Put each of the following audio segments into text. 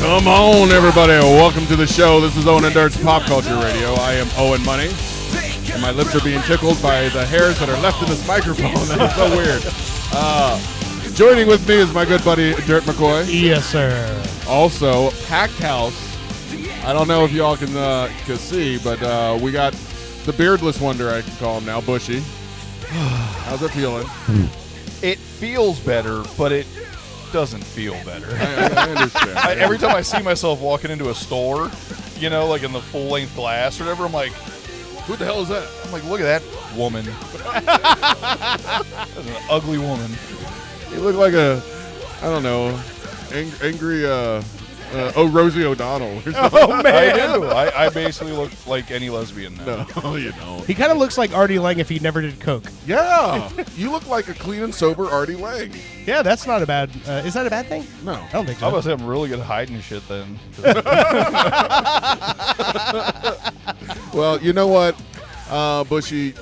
Come on, everybody. Welcome to the show. This is Owen and Dirt's Pop Culture Radio. I am Owen Money, and my lips are being tickled by the hairs that are left in this microphone. That is so weird. Joining with me is my good buddy, Dirt McCoy. Yes, sir. Also, packed house. I don't know if y'all can see, but we got the beardless wonder, I can call him now, Bushy. How's it feeling? It feels better, but it doesn't feel better. I understand. Every time I see myself walking into a store, you know, like in the full-length glass or whatever, I'm like, who the hell is that? I'm like, look at that woman. That's an ugly woman. You look like a, I don't know, angry, Rosie O'Donnell. Or something. Oh, man. I do. I basically look like any lesbian now. No, you don't. He kind of looks like Artie Lang if he never did coke. Yeah. You look like a clean and sober Artie Lang. Yeah, that's not a bad, is that a bad thing? No. I don't think so. I was I'm really good at hiding shit then. Well, you know what, Bushy,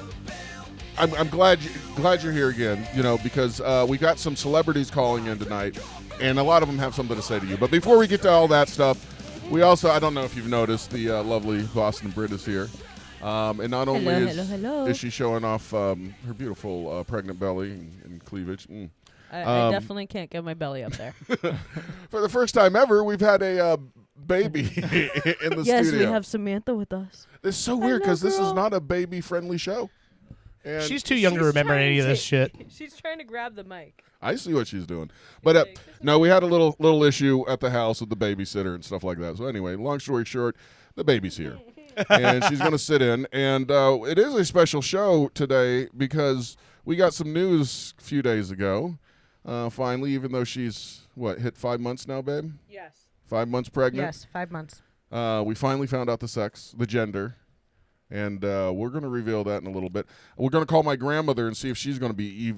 I'm glad you're here again, you know, because we got some celebrities calling in tonight, and a lot of them have something to say to you. But before we get to all that stuff, we also, I don't know if you've noticed, the lovely Boston Brit is here. And not only is she showing off her beautiful pregnant belly and cleavage. I definitely can't get my belly up there. For the first time ever, we've had a baby in the studio. Yes, we have Samantha with us. It's so weird because this is not a baby-friendly show. And she's too young to remember any of this shit. She's trying to grab the mic. I see what she's doing. But no, we had a little issue at the house with the babysitter and stuff like that. So anyway, long story short, the baby's here. And she's going to sit in. And it is a special show today because we got some news a few days ago. Finally, even though she's, hit 5 months now, babe? Yes. 5 months pregnant? Yes, 5 months. We finally found out the sex, the gender. And we're going to reveal that in a little bit. We're going to call my grandmother and see if she's going to be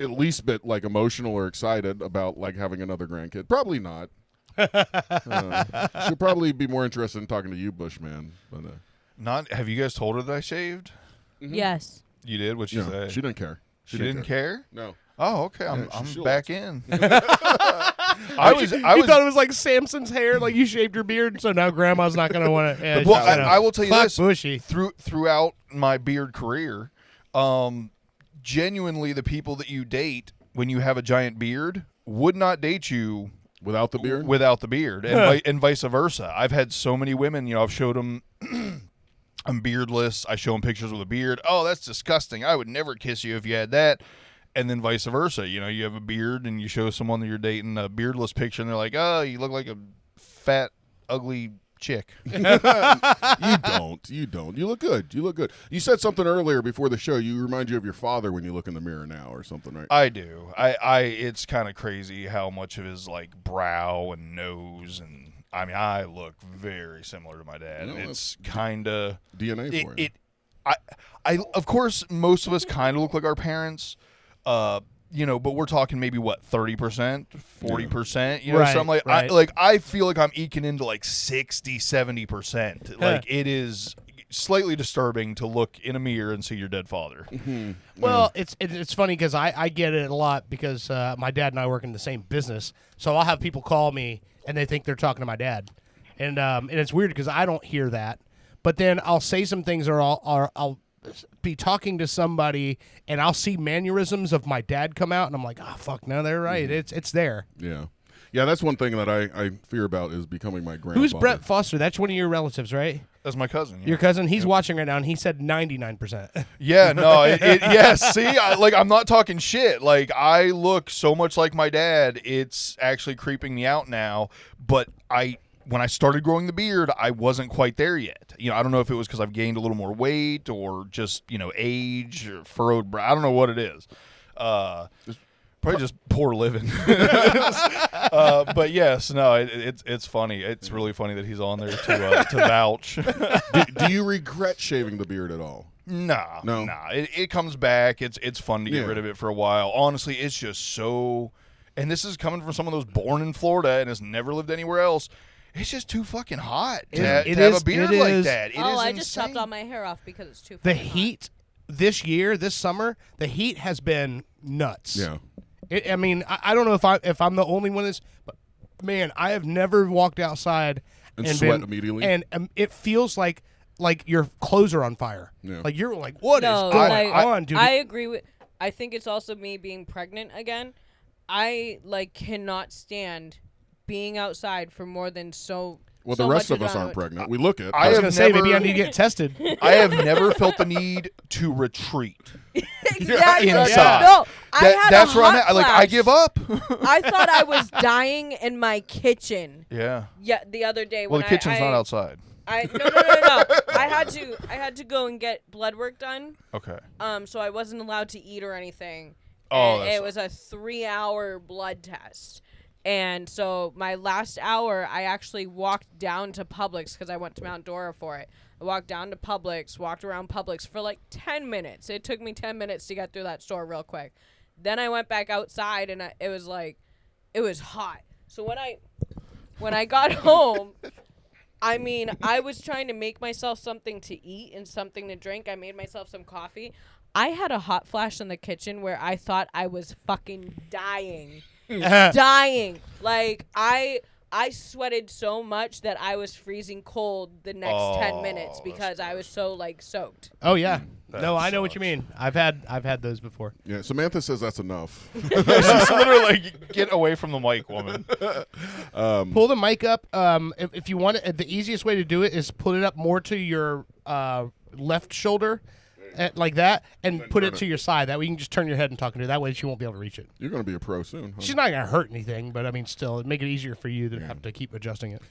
at least a bit like emotional or excited about like having another grandkid. Probably not. She'll probably be more interested in talking to you, Bushman. But, Have you guys told her that I shaved? Mm-hmm. Yes. You did? What'd she say? She didn't care. She didn't care? No. Oh, okay. I'm back in. You thought it was like Samson's hair, like you shaved your beard, so now Grandma's not going to want to. Well, I will tell you this. Bushy. Throughout my beard career, genuinely the people that you date when you have a giant beard would not date you without the beard? Without the beard, and vice versa. I've had so many women, you know, I've showed them I'm beardless. I show them pictures with a beard. Oh, that's disgusting. I would never kiss you if you had that. And then vice versa. You know, you have a beard and you show someone that you're dating a beardless picture and they're like, oh, you look like a fat, ugly chick. You don't. You look good. You said something earlier before the show. You remind you of your father when you look in the mirror now or something, right? I do. It's kind of crazy how much of his like brow and nose and I mean, I look very similar to my dad. No, it's kind of DNA for you. I of course most of us kind of look like our parents. You know, but we're talking maybe 30%, 40%, you know, right, something like right. I feel like I'm eking into like 60-70%. Like it is slightly disturbing to look in a mirror and see your dead father. Mm-hmm. Well, it's funny because I get it a lot because my dad and I work in the same business, so I'll have people call me and they think they're talking to my dad, and it's weird because I don't hear that, but then I'll say some things or I'll be talking to somebody and I'll see mannerisms of my dad come out and I'm like, fuck, no, they're right. Mm-hmm. It's there. Yeah, that's one thing that I fear about is becoming my grandfather. Who's Brett Foster? That's one of your relatives, right? That's my cousin. Yeah. Your cousin? He's watching right now and he said 99%. Yeah, no, yes. See, I'm not talking shit. Like, I look so much like my dad, it's actually creeping me out now, but when I started growing the beard, I wasn't quite there yet. You know, I don't know if it was because I've gained a little more weight or just, you know, age or furrowed brow. I don't know what it is. Probably just poor living. But yes, no, it's funny. It's really funny that he's on there to vouch. Do you regret shaving the beard at all? Nah. No? It comes back. It's fun to get Yeah. rid of it for a while. Honestly, it's just so. And this is coming from someone that was born in Florida and has never lived anywhere else. It's just too fucking hot to have a beard like that. It is I just insane. chopped all my hair off because it's too The fucking hot. heat this year, this summer, the heat has been nuts. Yeah. I mean, I don't know if I'm the only one that's, but man, I have never walked outside And and sweat been, immediately? and it feels like your clothes are on fire. Yeah. Like you're like, what is No, going like, on, dude? I agree with. I think it's also me being pregnant again. I cannot stand being outside for more than so. Well, so the rest much of us amount aren't pregnant. We look it. I was have gonna say maybe I never- need to get tested. I have never felt the need to retreat. Exactly. Inside. No, I had That's a where I'm hot at. Like, I flash. give up. I thought I was dying in my kitchen. Yeah. Yeah, the other day Well, when the kitchen's I not outside. No. I had to go and get blood work done. Okay. So I wasn't allowed to eat or anything. Oh, And that it was a 3-hour blood test. And so my last hour, I actually walked down to Publix because I went to Mount Dora for it. I walked down to Publix, walked around Publix for like 10 minutes. It took me 10 minutes to get through that store real quick. Then I went back outside and it was hot. So when I got home, I mean, I was trying to make myself something to eat and something to drink. I made myself some coffee. I had a hot flash in the kitchen where I thought I was fucking dying. Dying. Like, I sweated so much that I was freezing cold the next 10 minutes because I was so, soaked. Oh yeah. That No, I know what sucks. you mean. I've had those before. Yeah, Samantha says that's enough. She's literally like, get away from the mic, woman. Pull the mic up. If you want it, the easiest way to do it is put it up more to your left shoulder, like that, and put it turn to your side. That way you can just turn your head and talk to her. That way she won't be able to reach it. You're going to be a pro soon. Huh? She's not gonna hurt anything, but I mean, still, it'd make it easier for you to have to keep adjusting it.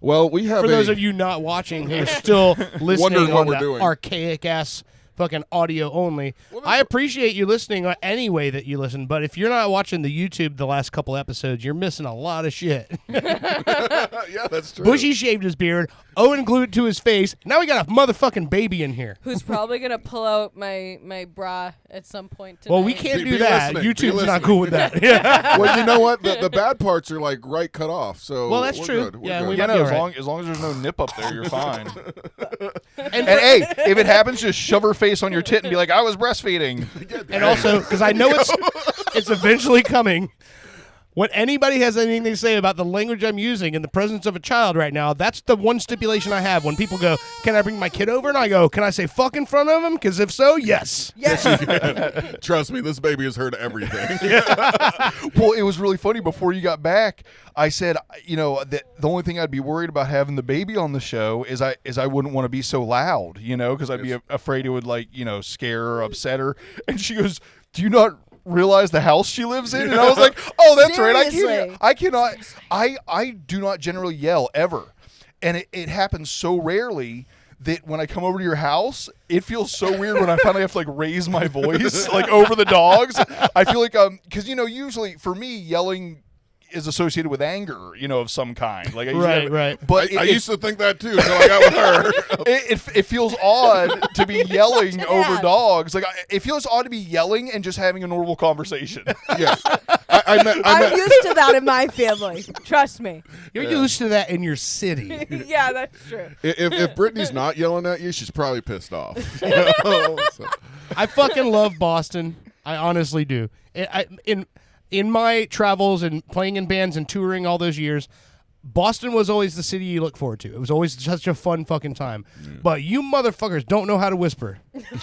Well, we have For those of you not watching who are still listening Wondering what on we're the doing. archaic ass fucking audio only, I appreciate you listening any way that you listen, but if you're not watching the YouTube the last couple episodes, you're missing a lot of shit. yeah, that's true. Bushy shaved his beard. Owen glued it to his face. Now we got a motherfucking baby in here. Who's probably going to pull out my bra at some point tonight. Well, we can't Be do that. listening. Be YouTube's not listening. cool with that. Yeah. Well, you know what? The bad parts are right cut off. So Well, that's we're true. Good. We're Yeah, good. we Yeah, might no, be as all long as there's no nip up there, you're fine. And, And hey, if it happens, just shove her face on your tit and be like, I was breastfeeding. and also, because I know it's eventually coming. When anybody has anything to say about the language I'm using in the presence of a child right now, that's the one stipulation I have. When people go, can I bring my kid over? And I go, can I say fuck in front of him? Because if so, yes. Trust me, this baby has heard everything. Well, it was really funny. Before you got back, I said, the only thing I'd be worried about having the baby on the show is I wouldn't want to be so loud, because I'd be afraid it would scare or upset her. And she goes, do you not realize the house she lives in? And I was like, oh, that's right. Seriously. I do not generally yell ever. And it happens so rarely that when I come over to your house, it feels so weird when I finally have to raise my voice over the dogs. I feel like because usually for me yelling is associated with anger, of some kind. I usually Right. But I used to think that too until I got with her. it feels odd to be yelling Such an over ass. dogs. It feels odd to be yelling and just having a normal conversation. Yeah, I met I'm used to that in my family. Trust me. You're used to that in your city. Yeah, that's true. if Brittany's not yelling at you, she's probably pissed off. So, I fucking love Boston. I honestly do. In my travels and playing in bands and touring all those years, Boston was always the city you look forward to. It was always such a fun fucking time. But you motherfuckers don't know how to whisper.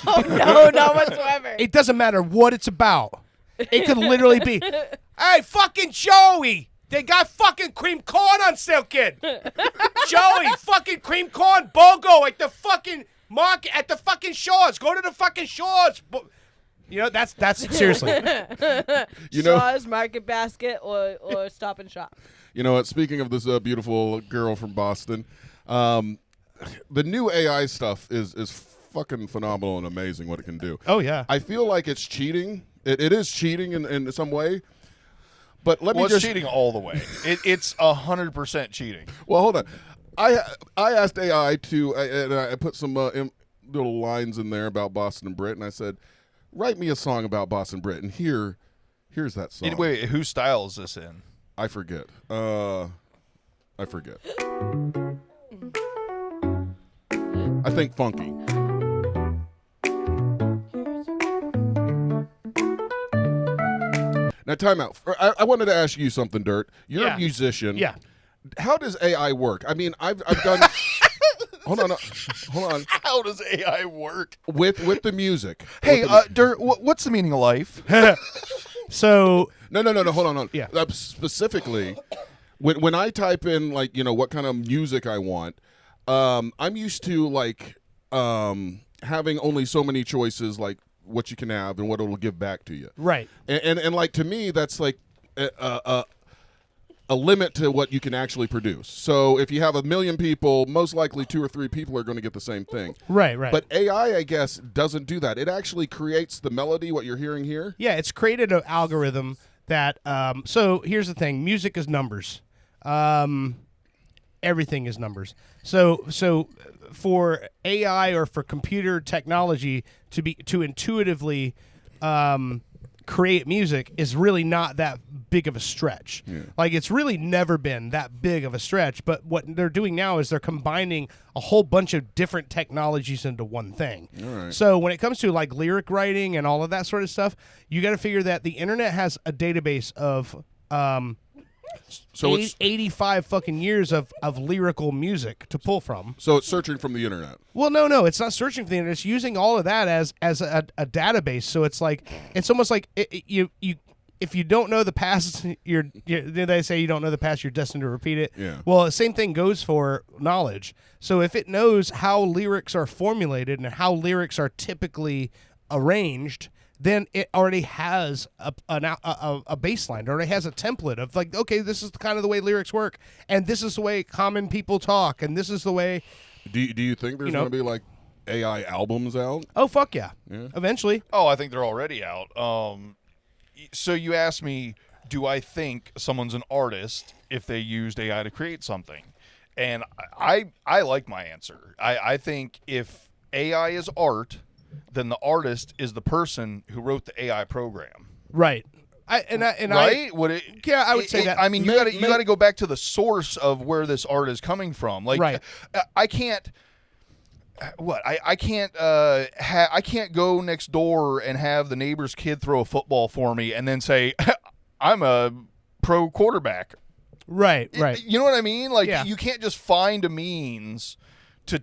Oh, no, not whatsoever. It doesn't matter what it's about. It could literally be, hey, fucking Joey, they got fucking cream corn on sale, kid. Joey, fucking cream corn BOGO at the fucking market, at the fucking shores. Go to the fucking shores. That's seriously. Shaw's, Market Basket, or Stop and Shop. you know what? Speaking of this beautiful girl from Boston, the new AI stuff is fucking phenomenal and amazing what it can do. Oh, yeah. I feel like it's cheating It is cheating in some way. But let me Well, it's just cheating all the way. It's 100% cheating. Well, hold on. I asked AI to and I put some little lines in there about Boston and Brit, and I said, write me a song about Boston and Brit, and here's that song. Wait, whose style is this in? I forget. I forget. I think funky. Now, time out. I wanted to ask you something, Dirt. You're Yeah. a musician. Yeah. How does AI work? I mean, I've done. Hold on. How does AI work? With the music. Hey, With the- Dirt, what's the meaning of life? So no. Hold on. Yeah. Specifically, when I type in like what kind of music I want, I'm used to like having only so many choices, like what you can have and what it'll give back to you. right. And like to me, that's like a limit to what you can actually produce. So if you have 1 million people, most likely 2 or 3 people are going to get the same thing. Right. But AI, I guess, doesn't do that. It actually creates the melody, what you're hearing here. Yeah, it's created an algorithm that. So here's the thing: music is numbers. Everything is numbers. So for AI or for computer technology to intuitively create music is really not that big of a stretch. Yeah. Like it's really never been that big of a stretch. But what they're doing now is they're combining a whole bunch of different technologies into one thing. All right. So when it comes to like lyric writing and all of that sort of stuff, you got to figure that the internet has a database of So it's 85 fucking years of lyrical music to pull from. so it's searching from the internet. Well, no, it's not searching for the internet. It's using all of that as a database. So it's like it's almost like you if you don't know the past, they say you don't know the past, you're destined to repeat it. Yeah. Well, the same thing goes for knowledge. So if it knows how lyrics are formulated and how lyrics are typically arranged, then it already has a baseline. It already has a template of like, okay, this is kind of the way lyrics work, and this is the way common people talk, and this is the way. Do you think there's going to be like AI albums out? Oh fuck yeah! Yeah. Eventually. Oh, I think they're already out. So you asked me, do I think someone's an artist if they used AI to create something? And I like my answer. I think if AI is art, then the artist is the person who wrote the AI program. Right. I would say that. I mean, you got to go back to the source of where this art is coming from. Like, Right. I can't. What I can't I can't go next door and have the neighbor's kid throw a football for me and then say I'm a pro quarterback. Right. You know what I mean? Like Yeah. you can't just find a means to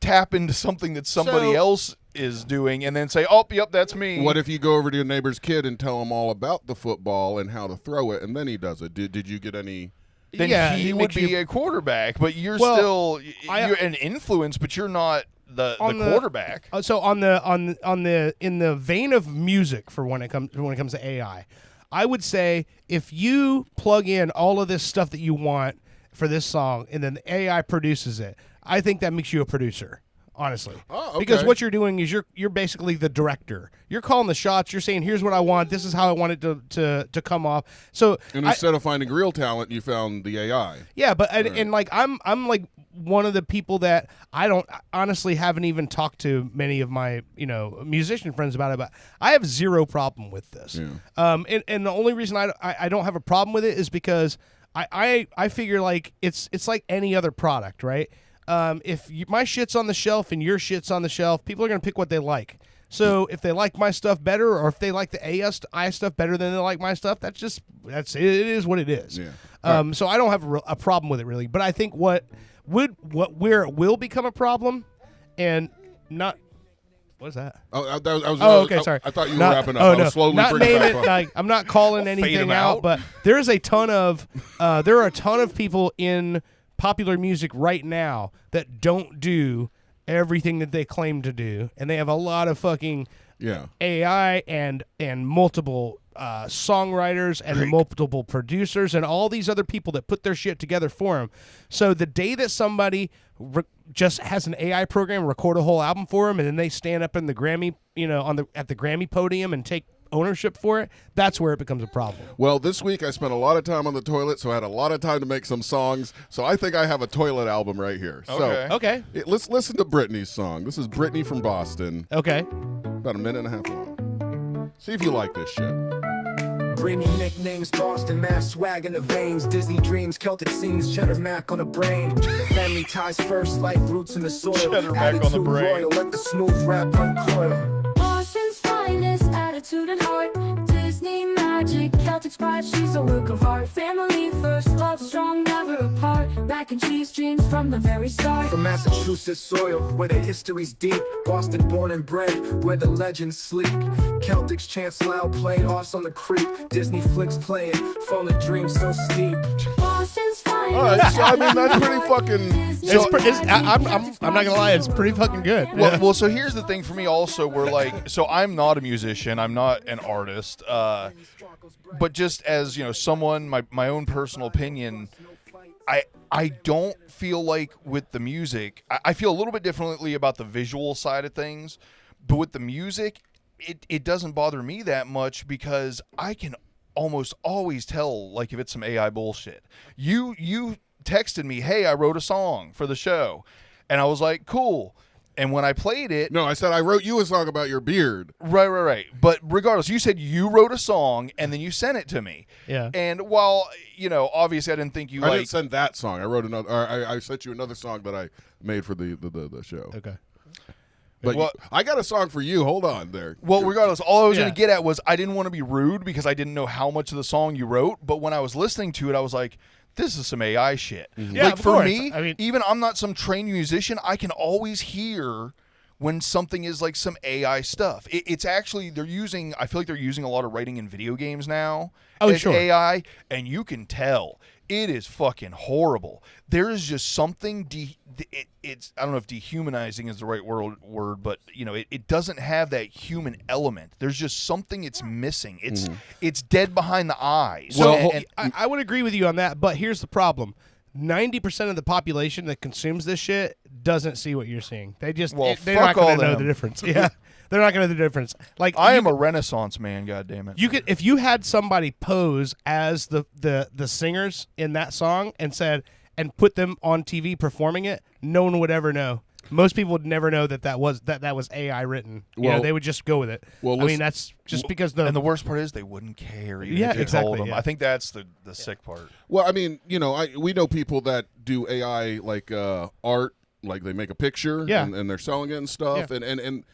tap into something that somebody So- else is doing and then say, "Oh, yep, that's me." What if you go over to your neighbor's kid and tell him all about the football and how to throw it, and then he does it? Did you get any? then Yeah, he it would makes be you- a quarterback, but you're Well, still I- you're an influence, but you're not the quarterback. So on the in the vein of music for when it comes to AI, I would say if you plug in all of this stuff that you want for this song and then the AI produces it, I think that makes you a producer. Honestly, Oh, okay. because what you're doing is you're basically the director. You're calling the shots. You're saying, "Here's what I want. This is how I want it to come off." So And instead of finding real talent, you found the AI. yeah, but and like I'm like one of the people that I don't honestly haven't even talked to many of my musician friends about it, but I have zero problem with this. Yeah. And the only reason I don't have a problem with it is because I figure like it's like any other product, right? If my shit's on the shelf and your shit's on the shelf, people are gonna pick what they like. So if they like my stuff better, or if they like the AI stuff better than they like my stuff, that's it. It is what it is. Yeah. So I don't have a problem with it really. But I think where it will become a problem, and not. What is that? Okay, sorry. I thought you were Not- wrapping up. Oh, I no. was slowly Not bringing name it it. back up. Like, I'm not calling fade anything him out, out. but there is a ton of there are a ton of people in popular music right now that don't do everything that they claim to do, and they have a lot of fucking Yeah. AI and multiple songwriters and multiple producers and all these other people that put their shit together for them. So the day that somebody just has an AI program record a whole album for them, and then they stand up in the Grammy, at the Grammy podium and take ownership for it, that's where it becomes a problem. Well, this week I spent a lot of time on the toilet, so I had a lot of time to make some songs. So I think I have a toilet album right here. Okay. So Okay. let's listen to Brittany's song. This is Brittany from Boston. Okay. About a minute and a half long. See if you like this shit. Britney nicknames, Boston, mass swag in the veins, Disney dreams, Celtic scenes, cheddar mac on the brain. Family ties first, like roots in the soil. Cheddar mac on the Attitude brain. royal, let the smooth rap uncoil. Boston's finest, attitude and heart. Disney magic, Celtic pride, she's a work of art. Family first, love strong, never apart. Mac and cheese dreams from the very start. From Massachusetts soil, where the history's deep. Boston born and bred, where the legends sleep. Celtics chants loud, playing horse on the creek. Disney flicks playing, falling dreams so steep. Boston's finest. All right, so I mean that's pretty fucking. I'm not gonna lie, it's pretty fucking good. Well, so here's the thing for me also, where like, so I'm not a musician, I'm not an artist, but just as, someone, my own personal opinion, I don't feel like with the music, I feel a little bit differently about the visual side of things, but with the music, it doesn't bother me that much because I can almost always tell, like, if it's some AI bullshit. You texted me, hey, I wrote a song for the show, and I was like, cool. And when I played it... No, I said I wrote you a song about your beard. Right. But regardless, you said you wrote a song, and then you sent it to me. Yeah. And while, obviously I didn't think you I didn't send that song. I wrote another. Or I sent you another song that I made for the show. Okay. But Well- I got a song for you. Hold on there. Well, regardless, all I was Yeah. going to get at was I didn't want to be rude because I didn't know how much of the song you wrote. But when I was listening to it, I was like, this is some AI shit. Yeah, Like, of for course. me, I mean- even I'm not some trained musician, I can always hear when something is like some AI stuff. It's actually, I feel like they're using a lot of writing in video games now as sure. AI, and you can tell it is fucking horrible. There is just something, it's, I don't know if dehumanizing is the right word, but it doesn't have that human element. There's just something it's missing. It's dead behind the eyes. Well, And- I would agree with you on that, but here's the problem. 90% of the population that consumes this shit doesn't see what you're seeing. They just, Well, they're not fuck going all to know them. the difference. Yeah. They're not going to know the difference. Like, I you am could- a Renaissance man, goddammit. You could, if you had somebody pose as the singers in that song and put them on TV performing it, no one would ever know. Most people would never know that was AI written. Well- They would just go with it. Well, I mean, listen- that's just because And the worst part is they wouldn't care. Even Yeah, if you exactly, Told them. yeah. I think that's the sick part. Well, I mean, we know people that do AI like art, like they make a picture Yeah. and they're selling it and stuff, Yeah. and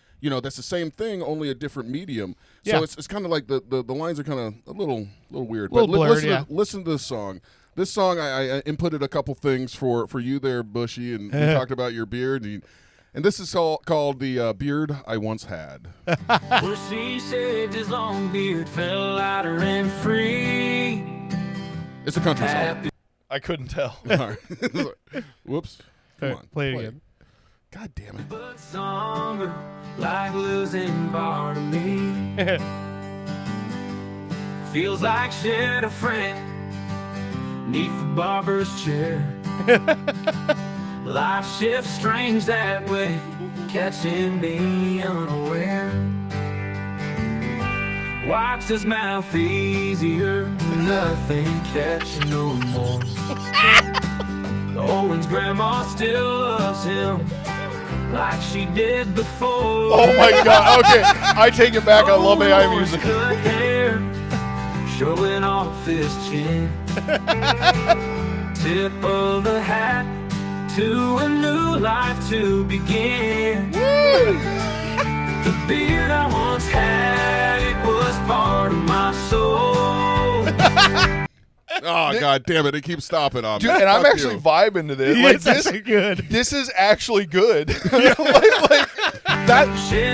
that's the same thing, only a different medium. So Yeah. it's kind of like the lines are kind of a little weird. Little but blurred, listen, yeah. listen to this song. This song, I inputted a couple things for you there, Bushy, and we talked about your beard. And this is called the beard I once had. Well, she saved his long beard, fell lighter and free. It's a country song. I couldn't tell. All right. Whoops. Come on. Play it again. God damn it. But somber, like losing part of me. Feels like shit a friend, neath the barber's chair. Life shifts strange that way, catching me unaware. Wipes his mouth easier, nothing catching no more. Owen's grandma still loves him like she did before. Oh my god. Okay, I take it back. I love AI music. Good hair, showing off his chin. Tip of the hat to a new life to begin. The beard I once had, it was part of my soul. Oh, God damn it. It keeps stopping on me. Dude, and I'm Fuck actually you. vibing to this. Yeah, Like it's this, actually good. this is actually good. Shed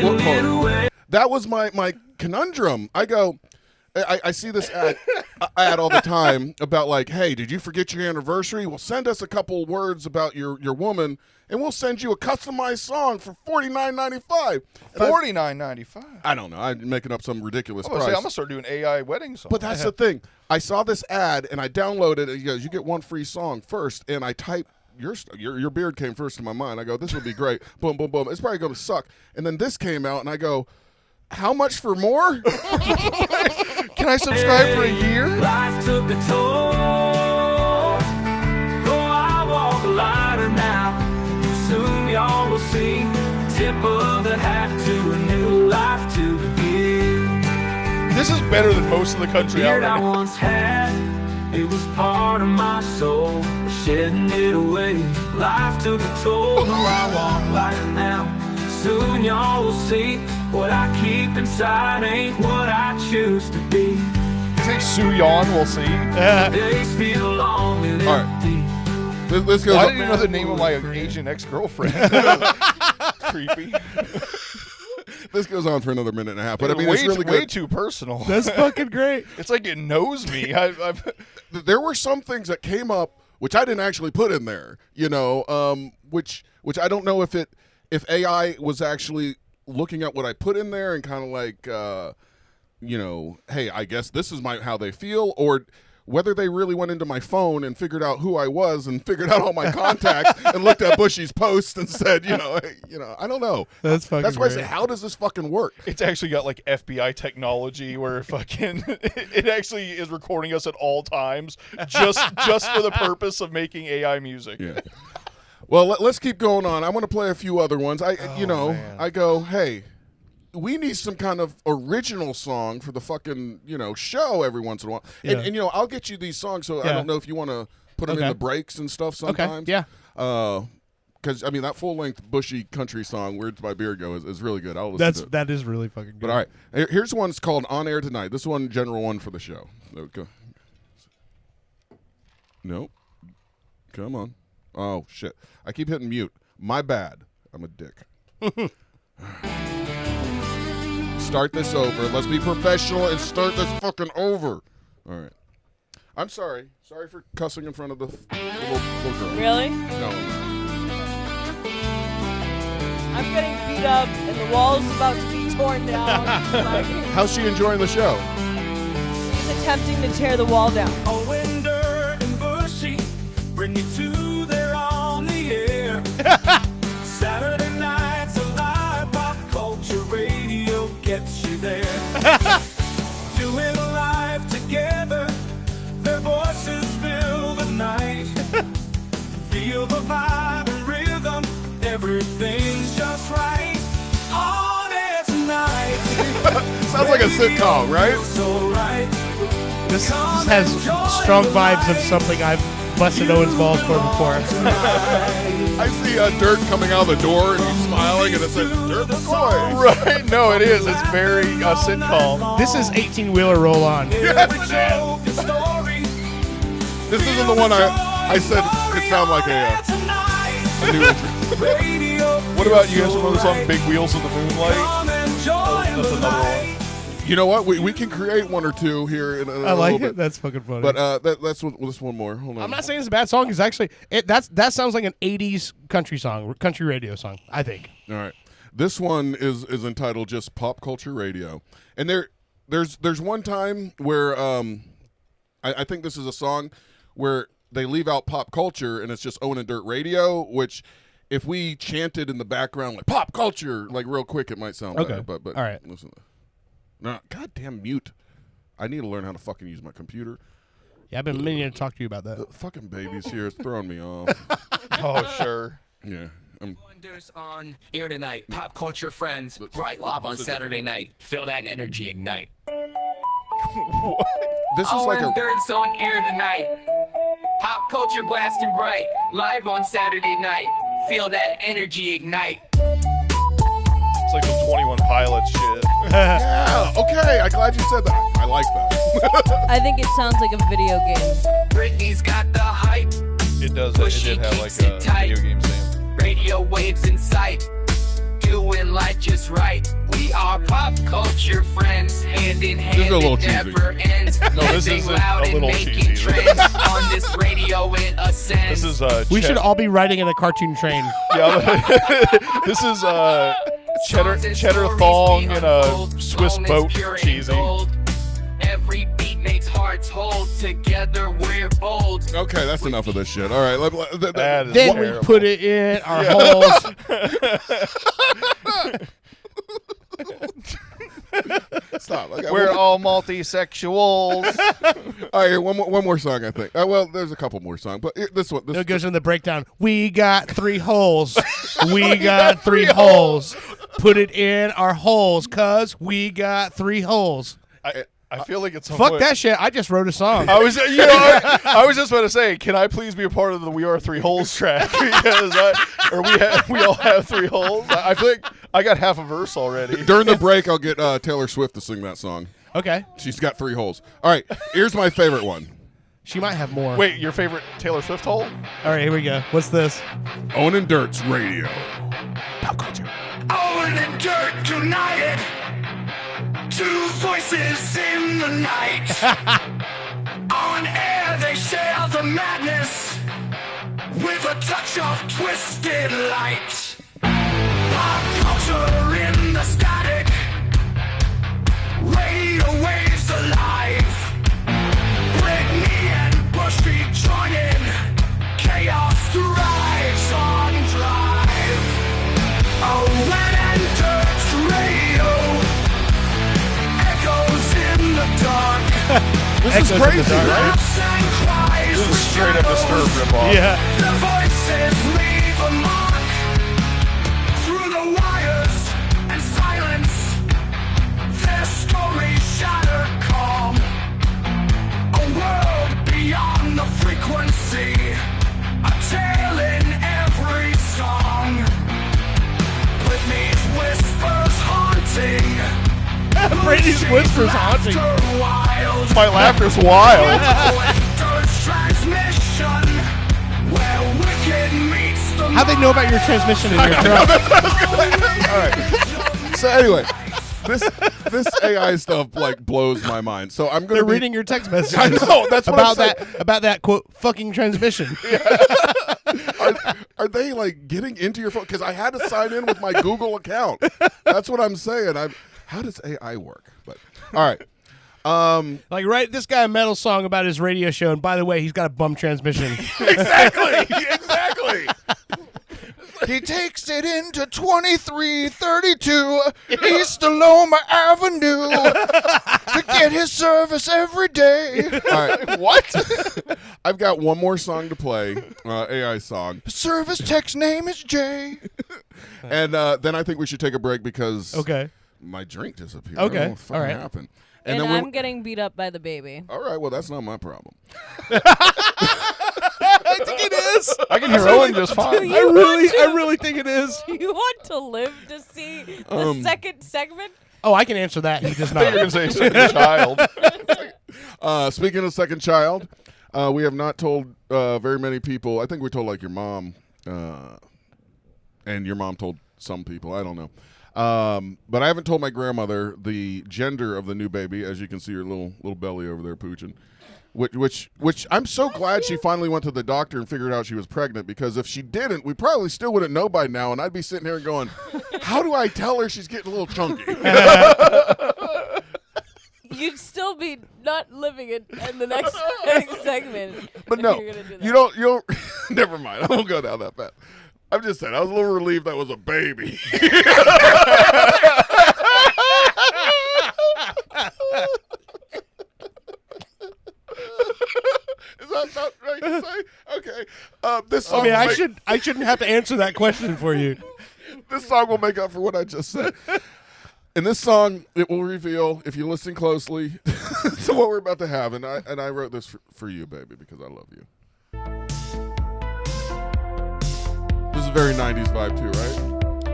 What part? it away. That was my conundrum. I see this ad all the time about like, hey, did you forget your anniversary? Well, send us a couple words about your woman, and we'll send you a customized song for $49.95. $49.95. I don't know. I'm making up some ridiculous I'm price. gonna start doing AI wedding songs. But that's the thing. I saw this ad and I downloaded it. You guys, you get one free song first, and I type your beard came first in my mind. I go, this would be great. Boom, boom, boom. It's probably going to suck. And then this came out, and I go, how much for more? Can I subscribe for a year? Life took a toll. Though I walk lighter now, soon y'all will see. Tip of the hat to a new life to begin. This is better than most of the country out Beard I right now. once had, it was part of my soul. Shedding it away, life took a toll. Though I walk lighter now, soon y'all will see. What I keep inside ain't what I choose to be. You think Soo Yon will see? Days feel long and All right. empty. This goes. Why didn't you know the name of my Asian ex-girlfriend? Creepy. This goes on for another minute and a half, but I mean, way, it's really way good. too personal. That's fucking great. It's like it knows me. There were some things that came up which I didn't actually put in there. Which I don't know if AI was actually looking at what I put in there and kind of like, hey, I guess this is how they feel, or whether they really went into my phone and figured out who I was and figured out all my contacts and looked at Bushy's post and said, hey, I don't know. That's fucking That's why I great. say, how does this fucking work? It's actually got like FBI technology where it actually is recording us at all times just for the purpose of making AI music. Yeah. Well, let's keep going on. I want to play a few other ones. Man. I go, hey, we need some kind of original song for the fucking, show every once in a while. Yeah. And I'll get you these songs, so I Yeah. don't know if you want to put them in Okay. the breaks and stuff sometimes. Okay, yeah. Because, that full-length Bushy country song, Where'd My Beard Go, is really good. I'll listen to it. That is really fucking good. But all right, here's one. It's called On Air Tonight. This one, general one for the show. Okay. Nope. Come on. Oh, shit. I keep hitting mute. My bad. I'm a dick. Start this over. Let's be professional and start this fucking over. All right. I'm sorry. Sorry for cussing in front of the little girl. Really? No. I'm getting beat up and the wall's about to be torn down. Like, How's she enjoying the show? she's attempting to tear the wall down. Owen, Dirt, and Bushy bring you to there on the air. Saturday nights alive, pop culture radio gets you there. Doing life together, their voices fill the night. Feel the vibe and rhythm, everything's just right. On air tonight. Sounds like a sitcom, right? So right. This has strong vibes of something I've busted Owen's balls for before. I see Dirt coming out of the door and he's smiling and it says Dirt McCoy. Right? No, it is. It's very sitcom. This is 18-wheeler roll on. This isn't the one I said could sound like a new intro. What about you guys remember the song Big Wheels in the Moonlight? That's another one. You know what? We can create one or two here in a I like little it. bit. That's fucking funny. But that's one more. Hold on. I'm not saying it's a bad song. It's actually that sounds like an 80s country song, country radio song, I think. All right. This one is entitled just Pop Culture Radio. And there's one time where I think this is a song where they leave out pop culture and it's just Owen and Dirt Radio, which if we chanted in the background like pop culture like real quick it might sound better. But all right. Listen. No, goddamn mute. I need to learn how to fucking use my computer. Yeah, I've been meaning to talk to you about that. The fucking baby's here. It's throwing me off. Oh, sure. Yeah. Wonders on air tonight. Pop culture friends. Right live on Saturday night. Feel that energy ignite. This is like Owen a... Dirt's on air tonight. Pop culture blasting bright. Live on Saturday night. Feel that energy ignite. It's like some 21 Pilots shit. Yeah, okay. I'm glad you said that. I like that. I think it sounds like a video game. Britney's got the hype. It does. Bushy It did have like keeps it a tight. video game theme. Radio waves in sight. Doing life just right. We are pop culture friends. Hand in hand. This is a little it cheesy. never ends. No, this Living isn't loud a and little making cheesy. trends on this radio in a sense. This is We should all be riding in a cartoon train. Yeah, this is cheddar thong in a Swiss boat cheesy. Every beat makes heart hearts hold together, we're bold. Okay, that's enough of this shit. All right. That is Then we terrible. put it in our holes. Stop. Okay, We're all multi-sexuals. all right, here, one more song, I think. Well, there's a couple more songs, but this one. It goes in the breakdown. We got 3 holes. We got 3 holes. Put it in our holes, cuz we got 3 holes. I feel like it's Fuck that shit. I just wrote a song. I was, I was just about to say, can I please be a part of the "We Are 3 Holes" track? Because we all have 3 holes. I feel like I got half a verse already. During the break, I'll get Taylor Swift to sing that song. Okay. She's got 3 holes. All right, here's my favorite one. She might have more. Wait, your favorite Taylor Swift hole? All right, here we go. What's this? Owen and Dirt's Radio. Pop culture. Owen and Dirt united. 2 voices in the night. On air they share the madness with a touch of twisted light. Pop culture in the static. Radio waves alive. Britney and Bushy join in. Chaos thrives on drive. Owen and Dirt's radio echoes in the dark. This is crazy, right? This is straight up Disturbed ripoff. Yeah. The voices leave a mark through the wires and silence. Their stories shatter calm. A world beyond the frequency. A tale in every song. Whitney's whispers haunting. Brady's whispers haunting. Wild. My laughter's wild. How'd they know about your transmission in your truck? All right. So anyway, this AI stuff like blows my mind. So I'm gonna They're be reading your text messages. I know, that's what I'm about that quote fucking transmission. Are they like getting into your phone? Because I had to sign in with my Google account. That's what I'm saying. How does AI work? But all right. Like, write this guy a metal song about his radio show, and by the way, he's got a bum transmission. Exactly. He takes it into 2332 East Loma Avenue to get his service every day. All right. What? I've got one more song to play. AI song. Service tech's name is Jay. And then I think we should take a break because Okay. my drink disappeared. Okay. I don't know what fucking All right. happened. And then I'm getting beat up by the baby. all right. Well, that's not my problem. I think it is. I can hear Owen just fine. Do you I really think it is. Do you want to live to see the second segment? Oh, I can answer that. He does I thought you were not. going to say second child. Speaking of second child, we have not told very many people. I think we told like your mom, and your mom told some people. I don't know. But I haven't told my grandmother the gender of the new baby. As you can see, her little belly over there pooching. Which I'm so glad she finally went to the doctor and figured out she was pregnant, because if she didn't, we probably still wouldn't know by now, and I'd be sitting here going, how do I tell her she's getting a little chunky? You'd still be not living in the next segment. But if no, you're gonna do that. you don't never mind. I won't go down that path. I'm just saying, I was a little relieved that was a baby. Is that not right to say? Okay. This song. I shouldn't have to answer that question for you. This song will make up for what I just said. In this song, it will reveal, if you listen closely, to what we're about to have. And I wrote this for you, baby, because I love you. This is a very 90s vibe too, right?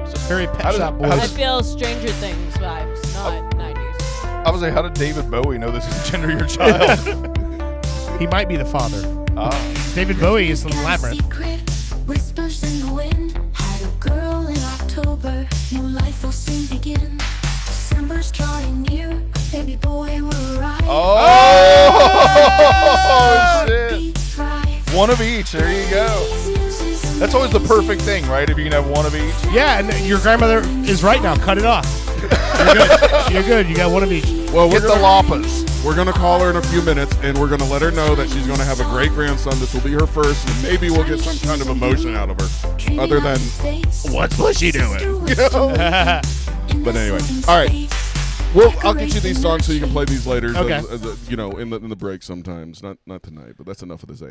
It's a very Pet does- Shop how I Boys. feel Stranger Things vibes, not 90s. I was like, how did David Bowie know this is gender your child? He might be the father. David Bowie is the Labyrinth. Secret whispers in the wind. Had a girl in October. New life will soon begin. December's drawing near. Baby boy will arrive. Oh, shit. Beat right. One of each. There you go. That's always the perfect thing, right? If you can have one of each. Yeah, and your grandmother is right now. Cut it off. You're good. You got one of each. Well, Get the Lapas. we're gonna call her in a few minutes, and we're gonna let her know that she's gonna have a great grandson. This will be her first, and maybe we'll get some kind of emotion out of her, other than what's Bushy doing? You know? But anyway, all right. Well, I'll get you these songs so you can play these later. Okay. In the break sometimes. Not tonight, but that's enough of this.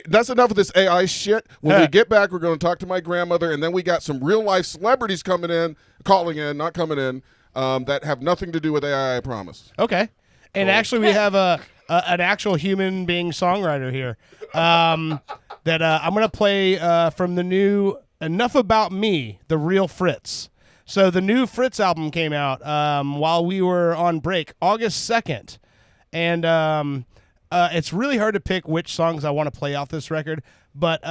That's enough of this AI shit. When we get back, we're going to talk to my grandmother, and then we got some real life celebrities calling in, not coming in, that have nothing to do with AI. I promise. Okay. And actually, we have an actual human being songwriter here that I'm going to play from the new "Enough About Me," the real Fritz. So the new Fritz album came out while we were on break, August 2nd. And it's really hard to pick which songs I want to play off this record. But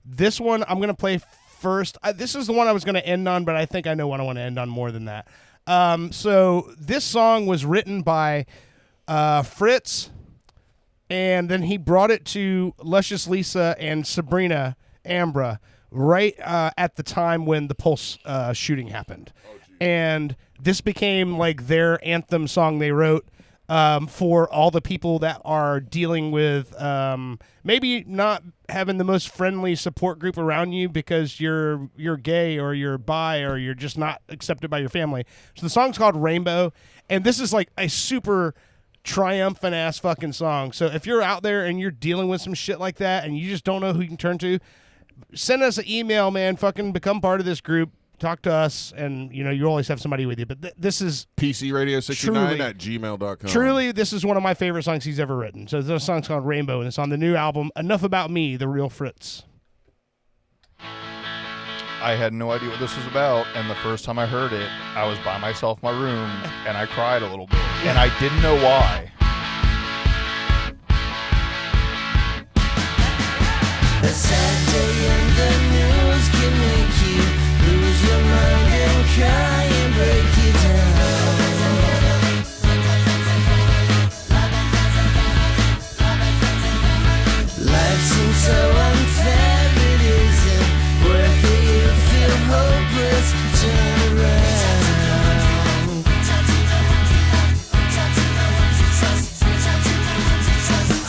this one I'm going to play first. This is the one I was going to end on, but I think I know what I want to end on more than that. So this song was written by Fritz, and then he brought it to Luscious Lisa and Sabrina Ambra right at the time when the Pulse shooting happened. And this became like their anthem song they wrote for all the people that are dealing with maybe not having the most friendly support group around you because you're gay or you're bi or you're just not accepted by your family. So the song's called Rainbow, and this is like a super triumphant ass fucking song. So if you're out there and you're dealing with some shit like that and you just don't know who you can turn to, send us an email, man. Fucking become part of this group. Talk to us, and you always have somebody with you. But this is PCRadio69 at gmail.com. Truly, this is one of my favorite songs he's ever written. So this song's called Rainbow, and it's on the new album Enough About Me, the real Fritz. I had no idea what this was about, and the first time I heard it, I was by myself in my room, and I cried a little bit, and I didn't know why. A sad day in the news can make you lose your mind and cry and break you down. Life seems so unfair, it isn't worth it. You feel hopeless, turn around.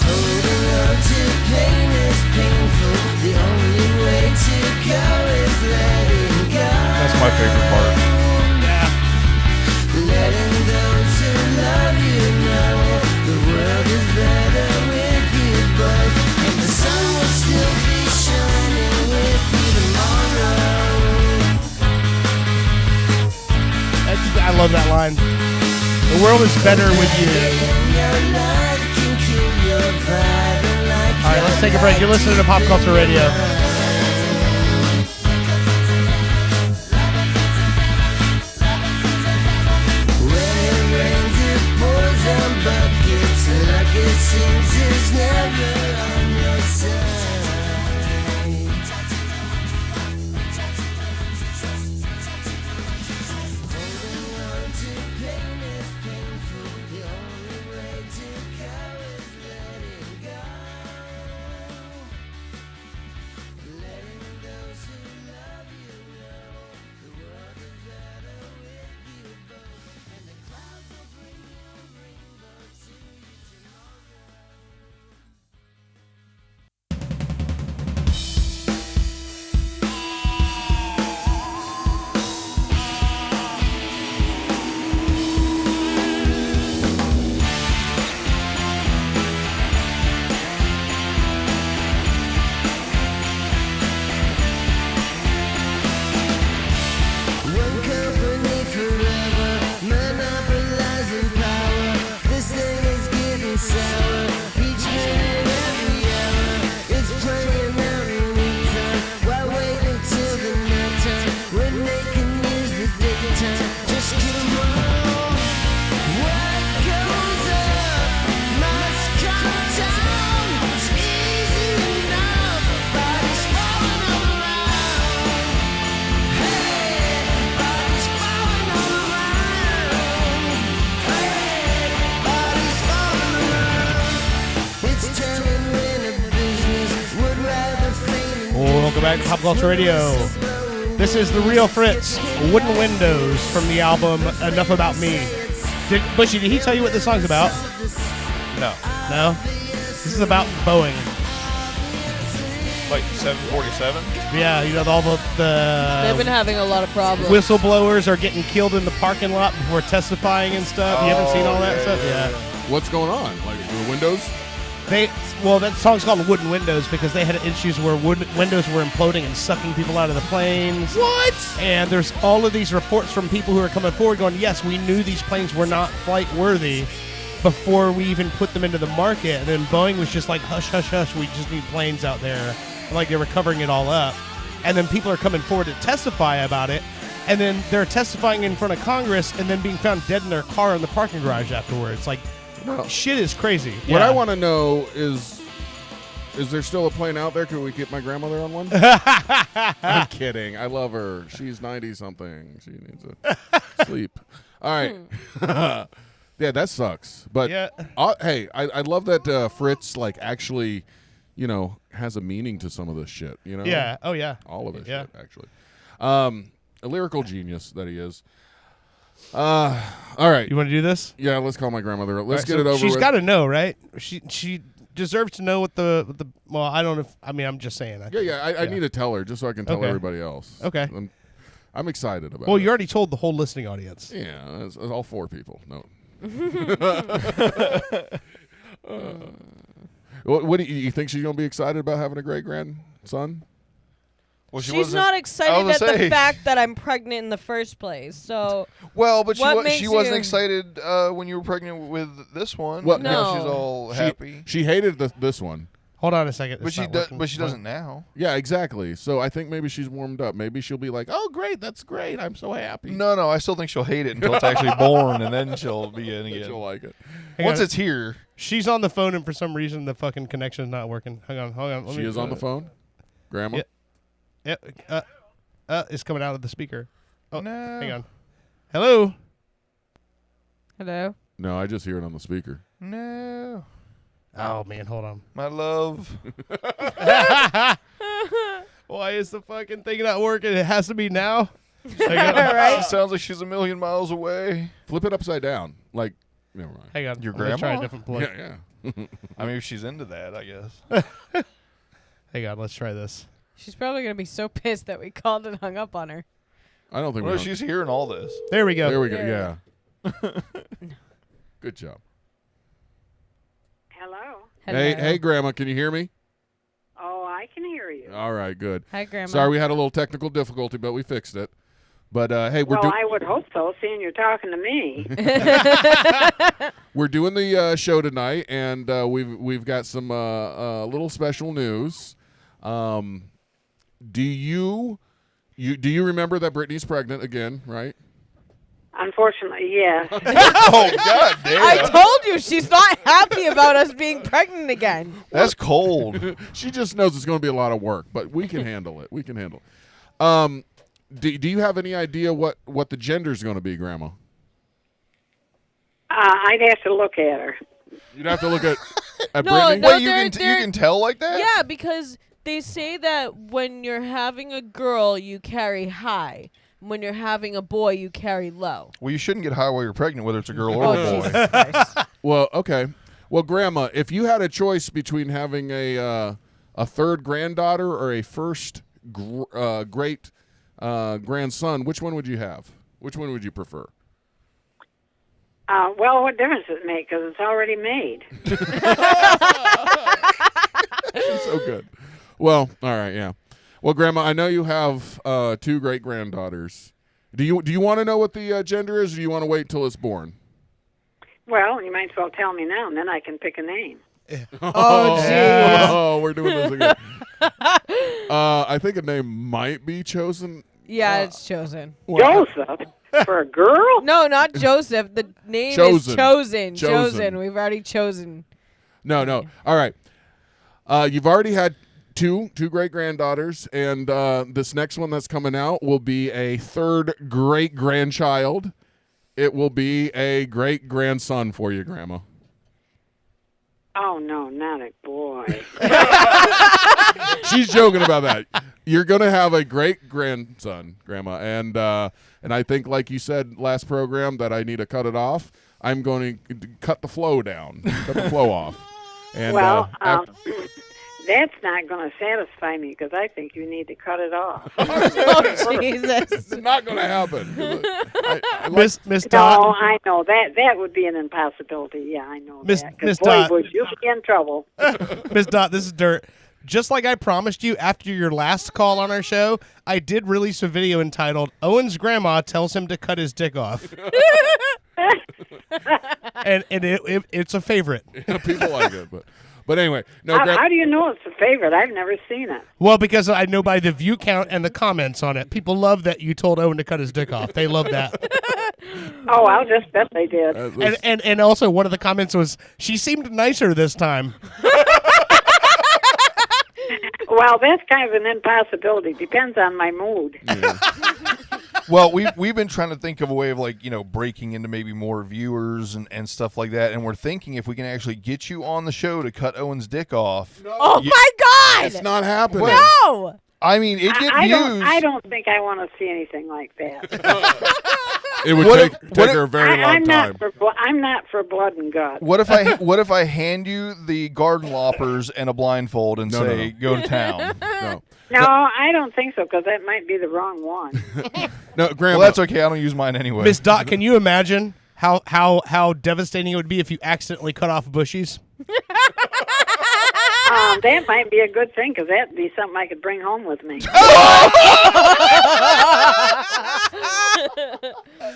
Holding on to pain is painful. The only way to go is letting go. That's my favorite part. Letting those who love you know the world is better with you both, and the sun will still be shining with you tomorrow. I love that line. The world is better with you. All right, let's take a break. You're listening to Pop Culture Radio. Welcome back to Pop Culture Radio. This is the real Fritz, Wooden Windows, from the album Enough About Me. Bushy, did he tell you what this song's about? No. No? This is about Boeing. Like 747? Yeah, you know, all the They've been having a lot of problems. whistleblowers are getting killed in the parking lot before testifying and stuff. You haven't seen all that stuff? Yeah. What's going on? Like the windows? Well, that song's called Wooden Windows because they had issues where windows were imploding and sucking people out of the planes. What? And there's all of these reports from people who are coming forward going, yes, we knew these planes were not flight worthy before we even put them into the market. And then Boeing was just like, hush, hush, hush, we just need planes out there. Like they were covering it all up. And then people are coming forward to testify about it. And then they're testifying in front of Congress and then being found dead in their car in the parking garage afterwards. Like, shit is crazy. What I want to know is there still a plane out there? Can we get my grandmother on one? I'm kidding. I love her. She's 90-something. She needs to sleep. All right. Yeah, that sucks. But Yeah. Hey, I love that Fritz like actually, you know, has a meaning to some of this shit. You know? Yeah. Oh, yeah. All of this Yeah. shit, actually. A lyrical genius that he is. All right. You want to do this? Yeah, let's call my grandmother. Let's All get right, it so over She's with. got to know, right? She deserves to know what the. Well, I don't know. I'm just saying. I need to tell her just so I can tell Okay. everybody else. Okay. I'm excited about Well, it. you already told the whole listening audience. Yeah, it's all 4 people. No. What do you think she's going to be excited about having a great grandson? Well, she She's wasn't- not I excited was at gonna say. the fact that I'm pregnant in the first place. So Well, but What she makes wasn't you- excited when you were pregnant with this one. Well, Now No. she's all happy. She hated this one. Hold on a second. But It's she not does. working. But she doesn't now. Yeah, exactly. So I think maybe she's warmed up. Maybe she'll be like, "Oh, great, that's great. I'm so happy." No. I still think she'll hate it until it's actually born, and then she'll be in Then again. she'll like it. Hang Once on. it's here, She's on the phone, and for some reason the fucking connection's not working. Hang on. Let She me- is on the phone. Grandma. Yeah. It's coming out of the speaker. Oh, no. hang on. Hello. hello. No, I just hear it on the speaker. No, Oh man, hold on. my love. Why is the fucking thing not working? It has to be now. Hang on. She sounds like she's a million miles away. Flip it upside down. Like, never mind. Hang on. Your I'm gonna try a grandma? different plug. Yeah. I mean, if she's into that, I guess. Hang on. Let's try this. She's probably gonna be so pissed that we called and hung up on her. I don't think Well, we. she's hearing all this. There we go. There we go. There. Yeah. Good job. Hello. Hey, Grandma, can you hear me? Oh, I can hear you. All right, good. Hi, Grandma. Sorry, we had a little technical difficulty, but we fixed it. But hey, Well, I would hope so, seeing you're talking to me. we're doing the show tonight, and we've got some little special news. Do you remember that Brittany's pregnant again? Right? Unfortunately, yes. Oh God damn! I told you she's not happy about us being pregnant again. That's cold. She just knows it's going to be a lot of work, but we can handle it. We can handle it. Do you have any idea what the gender is going to be, Grandma? I'd have to look at her. You'd have to look at No, Brittany. no. Wait, you can tell like that? Yeah, because they say that when you're having a girl, you carry high. When you're having a boy, you carry low. Well, you shouldn't get high while you're pregnant, whether it's a girl or Oh, a boy. Jesus Christ. Well, okay. Well, Grandma, if you had a choice between having a third granddaughter or a first great grandson, which one would you have? Which one would you prefer? Well, what difference does it make? Because it's already made. She's so good. Well, all right, yeah. Well, Grandma, I know you have 2 great granddaughters. Do you want to know what the gender is, or do you want to wait till it's born? Well, you might as well tell me now, and then I can pick a name. Oh, jeez. Oh, we're doing this again. I think a name might be chosen. Yeah, it's chosen. Joseph? For a girl? No, not Joseph. The name Chosen. is chosen. Chosen. We've already chosen. No. All right. You've already had two great granddaughters, and this next one that's coming out will be a third great grandchild. It will be a great grandson for you, Grandma. Oh, no, not a boy. She's joking about that. You're gonna have a great grandson, Grandma, and I think, like you said last program, that I need to cut it off. I'm going to cut the flow down, cut the flow off. And Well, that's not going to satisfy me because I think you need to cut it off. Oh, Jesus. it's not going to happen. Miss No, Dot. I know that would be an impossibility. Yeah, I know Miss- that. Miss Because boy, Dot. would you be in trouble. Miss Dot, this is Dirt. Just like I promised you after your last call on our show, I did release a video entitled "Owen's Grandma Tells Him to Cut His Dick Off," and it's a favorite. People like it, but anyway, no. How do you know it's a favorite? I've never seen it. Well, because I know by the view count and the comments on it, people love that you told Owen to cut his dick off. They love that. Oh, I'll just bet they did. And also one of the comments was, "She seemed nicer this time." Well, that's kind of an impossibility. Depends on my mood. Yeah. Well, we've been trying to think of a way of breaking into maybe more viewers and stuff like that, and we're thinking if we can actually get you on the show to cut Owen's dick off. No. Oh, my God. It's not happening. No. I mean, it get views. I don't think I want to see anything like that. It would take her a very long time. I'm not for blood and guts. What if I hand you the garden loppers and a blindfold and say go to town? No, I don't think so because that might be the wrong one. No, Grandma. Well, that's okay. I don't use mine anyway. Miss Dot, can you imagine how devastating it would be if you accidentally cut off bushies? That might be a good thing because that'd be something I could bring home with me.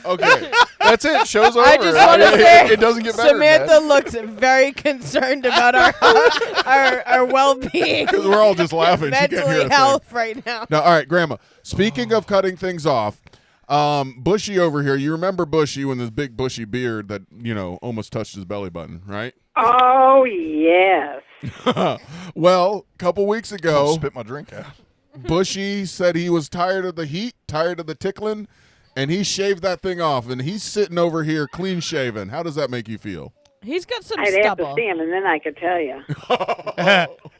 Okay, that's it. Show's over. I just want to say, it doesn't get better. Samantha looks very concerned about our well-being. because we're all just laughing. She can't hear a Mentally thing. health right now. Now, all right, Grandma. Speaking of cutting things off, Bushy over here. You remember Bushy with his big bushy beard that almost touched his belly button, right? Oh, yes. Well, a couple weeks ago, Spit my drink out. Bushy said he was tired of the heat, tired of the tickling, and he shaved that thing off, and he's sitting over here clean shaven. How does that make you feel? He's got some I'd have stubble. to see him, and then I could tell you.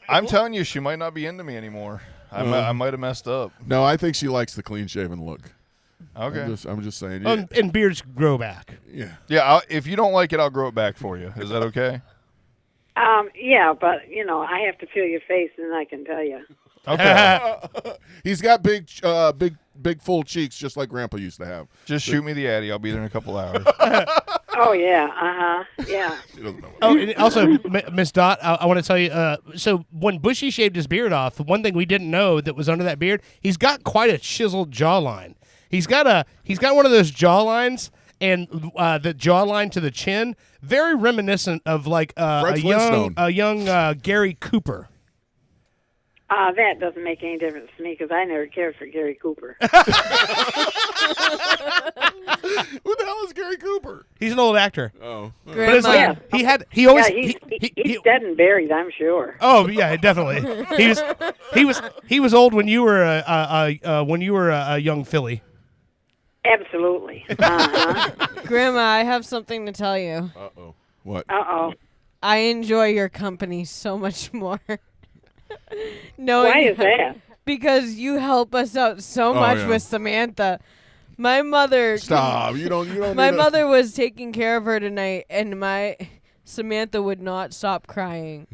I'm telling you, she might not be into me anymore. I might have messed up. No, I think she likes the clean shaven look. Okay. I'm just saying. And beards grow back. Yeah. Yeah. If you don't like it, I'll grow it back for you. Is that okay? Yeah, but I have to feel your face, and then I can tell you. Okay. He's got big, full cheeks, just like Grandpa used to have. Just shoot me the Addy. I'll be there in a couple hours. Oh yeah, yeah. She doesn't know what Oh, and also, Miss Dot, I want to tell you. So when Bushy shaved his beard off, the one thing we didn't know that was under that beard, he's got quite a chiseled jawline. He's got one of those jawlines, and the jawline to the chin, very reminiscent of like a young Gary Cooper. That doesn't make any difference to me because I never cared for Gary Cooper. Who the hell is Gary Cooper? He's an old actor. Oh. But it's Grandma. like He's dead and buried, I'm sure. Oh yeah, definitely. He was old when you were a young filly. Absolutely. Grandma, I have something to tell you. Uh-oh. What? I enjoy your company so much more. Why is that? Because you help us out so much yeah. with Samantha. My mother. Stop. You don't My need mother was taking care of her tonight, and my Samantha would not stop crying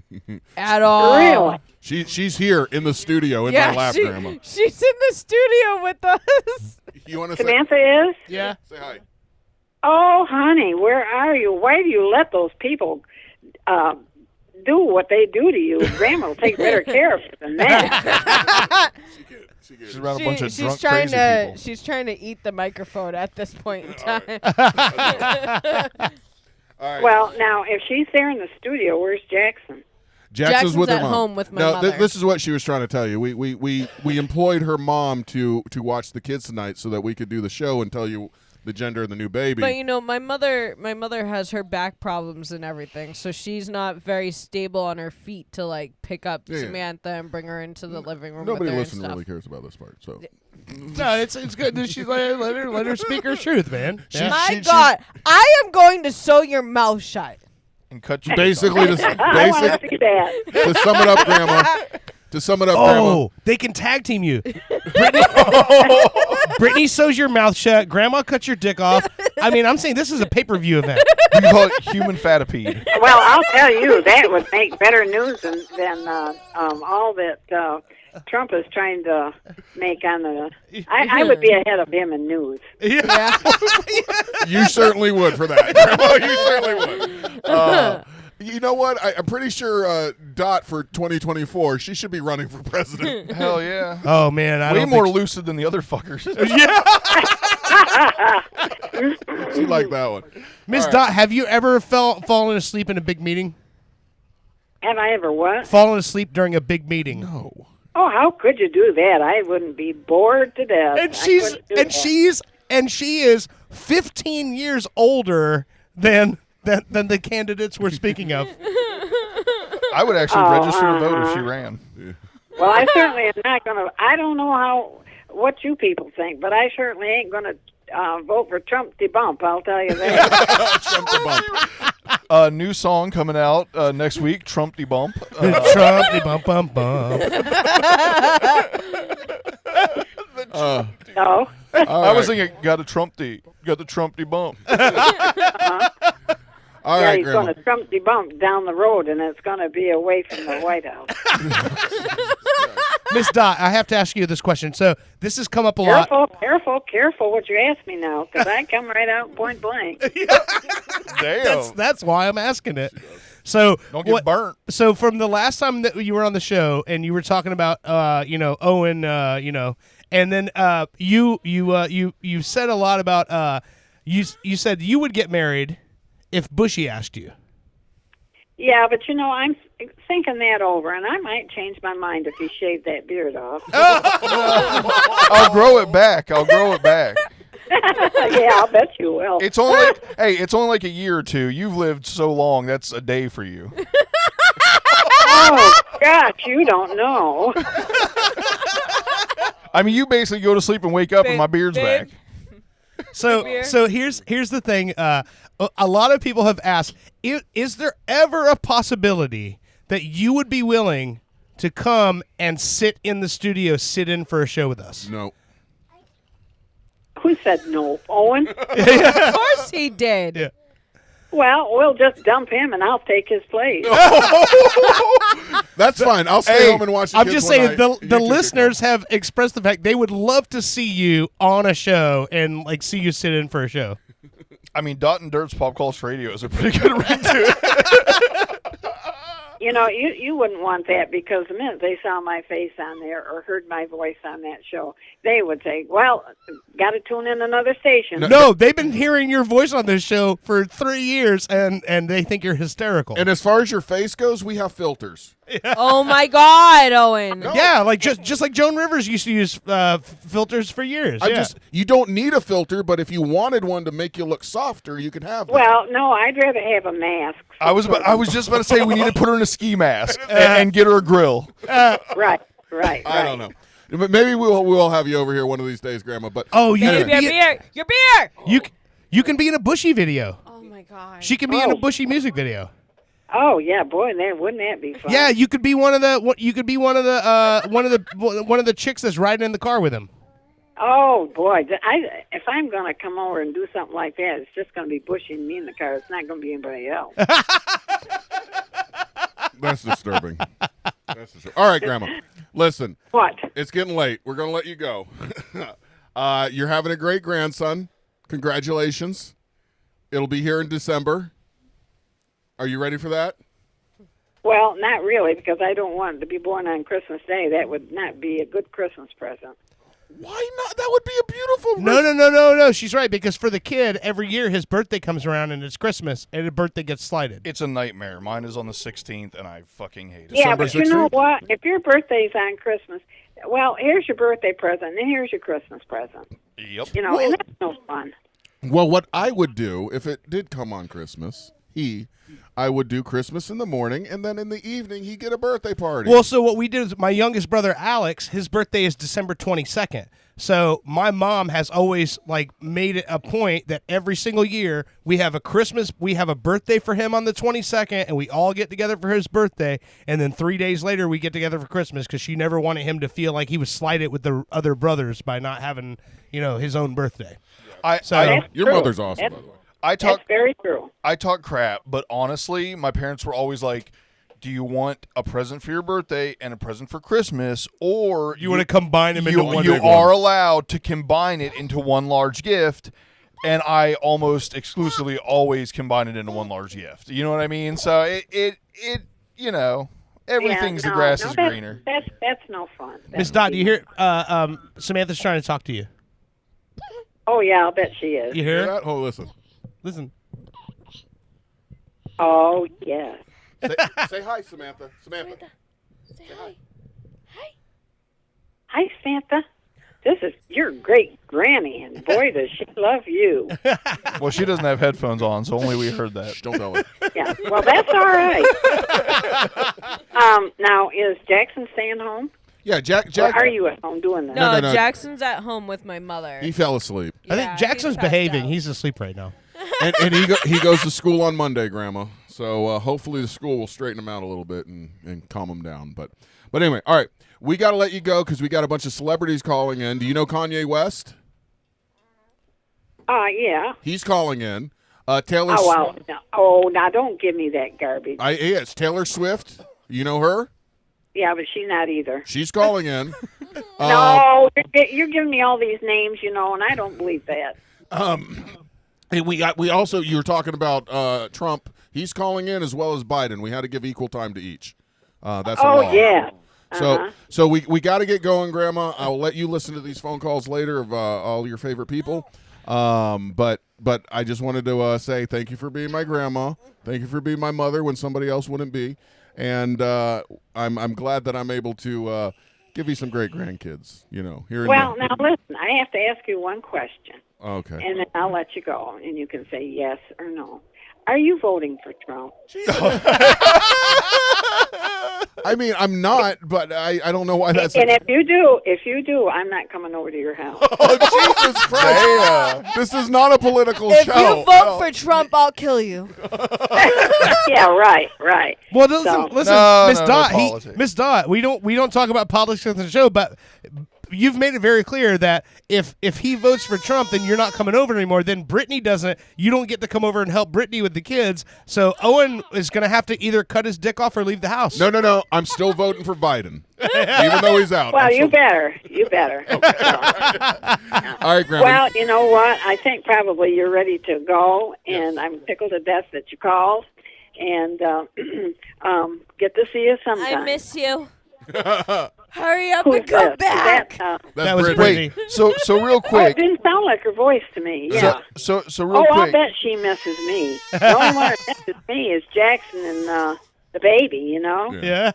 at all. Really? She's here in the studio in my lap, Grandma. She's in the studio with us. You want to say? Samantha is? Yeah. Say hi. Oh, honey, where are you? Why do you let those people do what they do to you? Grandma will take better care of it than that. She's around a bunch of She's drunk, trying crazy to. people. She's trying to eat the microphone at this point in time. All right. Well, now, if she's there in the studio, where's Jackson? Jackson's with her at mom. home with my no, mother. this is what she was trying to tell you. We employed her mom to watch the kids tonight so that we could do the show and tell you the gender of the new baby. But my mother has her back problems and everything, so she's not very stable on her feet to like pick up Samantha and bring her into the living room. Nobody with her listening and stuff. really cares about this part. So No, it's good. She's let her speak her truth, man. Yeah. My God, I am going to sew your mouth shut. And cut you basically, I want to see that. to sum it up, Grandma, To sum it up, Grandma. Oh, they can tag team you. Brittany sews your mouth shut. Grandma cuts your dick off. I mean, I'm saying this is a pay-per-view event. We call it human fatipede. Well, I'll tell you, that would make better news than all that Trump is trying to make on the. I would be ahead of him in news. Yeah. You certainly would for that, Grandma. You certainly would. You know what? I'm pretty sure Dot for 2024, she should be running for president. Hell yeah. Oh man, I Way don't more think lucid than the other fuckers. She liked that one. Miss All right. Dot, have you ever fallen asleep in a big meeting? Have I ever what? Fallen asleep during a big meeting? No. Oh, how could you do that? I wouldn't be bored to death. And she is 15 years older than the candidates we're speaking of. I would actually register to vote if she ran. Well, I certainly am not going to. I don't know what you people think, but I certainly ain't going to vote for Trump de bump. I'll tell you that. Trump the bump. New song coming out next week, Trump de Bump. Trump de bump bump bump. No. I was thinking, got the Trump de Bump. All Yeah, right, he's Grandma. going to Trump de bump down the road, and it's going to be away from the White House. Miss Dot, I have to ask you this question. So this has come up a lot. Careful what you ask me now, because I come right out point blank. Damn. That's why I'm asking it. So Don't get burnt. So from the last time that you were on the show and you were talking about Owen, and then you said a lot about you said you would get married if Bushy asked you. Yeah, but I'm thinking that over, and I might change my mind if he shaved that beard off. I'll grow it back. Yeah, I'll bet you will. It's only it's only like a year or two. You've lived so long, that's a day for you. Oh, gosh, you don't know. I mean, you basically go to sleep and wake up and my beard's back. So here's the thing. A lot of people have asked, is there ever a possibility that you would be willing to come and sit in the studio, sit in for a show with us? No. Who said no? Owen? Of course he did. Yeah. Well, we'll just dump him, and I'll take his place. That's fine. I'll stay home and watch the I'm kids just one saying night. the You two can listeners go. have expressed the fact they would love to see you on a show and like see you sit in for a show. I mean, Dot and Dirt's Pop Culture Radio is a pretty good ring to it. You wouldn't want that, because the minute they saw my face on there or heard my voice on that show, they would say, well, got to tune in another station. No, they've been hearing your voice on this show for 3 years, and they think you're hysterical. And as far as your face goes, we have filters. Oh my God, Owen. Yeah, like just like Joan Rivers used to use filters for years. You don't need a filter, but if you wanted one to make you look softer, you could have one. Well, no, I'd rather have a mask. I was just about to say we need to put her in a ski mask and get her a grill. Right. I don't know. But maybe we'll have you over here one of these days, Grandma. But Oh, you Baby, can your beer. you can be in a Bushy video. Oh my God. She can be in a Bushy music video. Oh yeah, boy, wouldn't that be fun? Yeah, you could be one of the one of the chicks that's riding in the car with him. Oh boy, if I'm going to come over and do something like that, it's just going to be Bushy and me in the car. It's not going to be anybody else. that's disturbing. All right, Grandma. Listen. What? It's getting late. We're going to let you go. You're having a great grandson. Congratulations. It'll be here in December. Are you ready for that? Well, not really, because I don't want to be born on Christmas Day. That would not be a good Christmas present. Why not? That would be a beautiful. No. She's right, because for the kid, every year his birthday comes around and it's Christmas, and his birthday gets slighted. It's a nightmare. Mine is on the 16th, and I fucking hate it. Yeah, December but you know 16th? what? If your birthday's on Christmas, well, here's your birthday present, and here's your Christmas present. Yep. And that's no fun. Well, what I would do if it did come on Christmas, I would do Christmas in the morning, and then in the evening he'd get a birthday party. Well, so what we did is my youngest brother Alex, his birthday is December 22nd. So my mom has always like made it a point that every single year we have a birthday for him on the 22nd, and we all get together for his birthday, and then 3 days later we get together for Christmas because she never wanted him to feel like he was slighted with the other brothers by not having, his own birthday. Your mother's awesome. That's very true. I talk crap, but honestly, my parents were always like, do you want a present for your birthday and a present for Christmas, or You want to combine them into one? you are allowed to combine it into one large gift, and I almost exclusively always combine it into one large gift. You know what I mean? So everything's the grass is greener. That's no fun. Miss Dot, do you hear? Samantha's trying to talk to you. Oh yeah, I'll bet she is. You hear? that? Oh, listen. Listen. Oh yeah. Say hi, Samantha. Samantha. Say hi. Hi. Hi, Samantha. This is your great granny, and boy, does she love you. Well, she doesn't have headphones on, so only we heard that. Shh, don't tell her. Yeah, well, that's all right. Now, is Jackson staying home? Yeah, Jack. Or are you at home doing that? No, No. Jackson's at home with my mother. He fell asleep, I think Jackson's he's passed behaving. out. He's asleep right now. and he goes to school on Monday, Grandma. So hopefully the school will straighten him out a little bit and calm him down. But anyway, all right, we got to let you go because we got a bunch of celebrities calling in. Do you know Kanye West? Yeah. He's calling in. Taylor. Oh, well, no. Oh, now don't give me that garbage. It's Taylor Swift. You know her? Yeah, but she's not either. She's calling in. No, you're giving me all these names, and I don't believe that. And we also, you were talking about Trump. He's calling in as well as Biden. We had to give equal time to each. That's a law. Yeah. So we got to get going, Grandma. I'll let you listen to these phone calls later of all your favorite people. But I just wanted to say thank you for being my grandma. Thank you for being my mother when somebody else wouldn't be. And I'm glad that I'm able to give you some great grandkids. Here. Well, now listen. I have to ask you one question. Okay. And then I'll let you go, and you can say yes or no. Are you voting for Trump? I mean, I'm not, but I don't know why that's. And if you do, I'm not coming over to your house. Oh, Jesus Christ! This is not a political If show. you vote for Trump, I'll kill you. Yeah, right. Well, listen, No, Miss no Dot. politics. Miss Dot. We don't talk about politics on the show, but you've made it very clear that if he votes for Trump, then you're not coming over anymore. Then Brittany doesn't. You don't get to come over and help Brittany with the kids. So Owen is going to have to either cut his dick off or leave the house. No. I'm still voting for Biden, even though he's out. Well, I'm you still- better. All right, Grandma. Well, you know what? I think probably you're ready to go, and I'm tickled to death that you called, and get to see you sometime. I miss you. Hurry up Who's and come this? back. Is that, That was Brittany. Brittany. So real oh, it quick. didn't sound like her voice to me. Yeah. So real Oh, I'll quick. bet she misses me. The only one that misses me is Jackson and the baby. Yeah.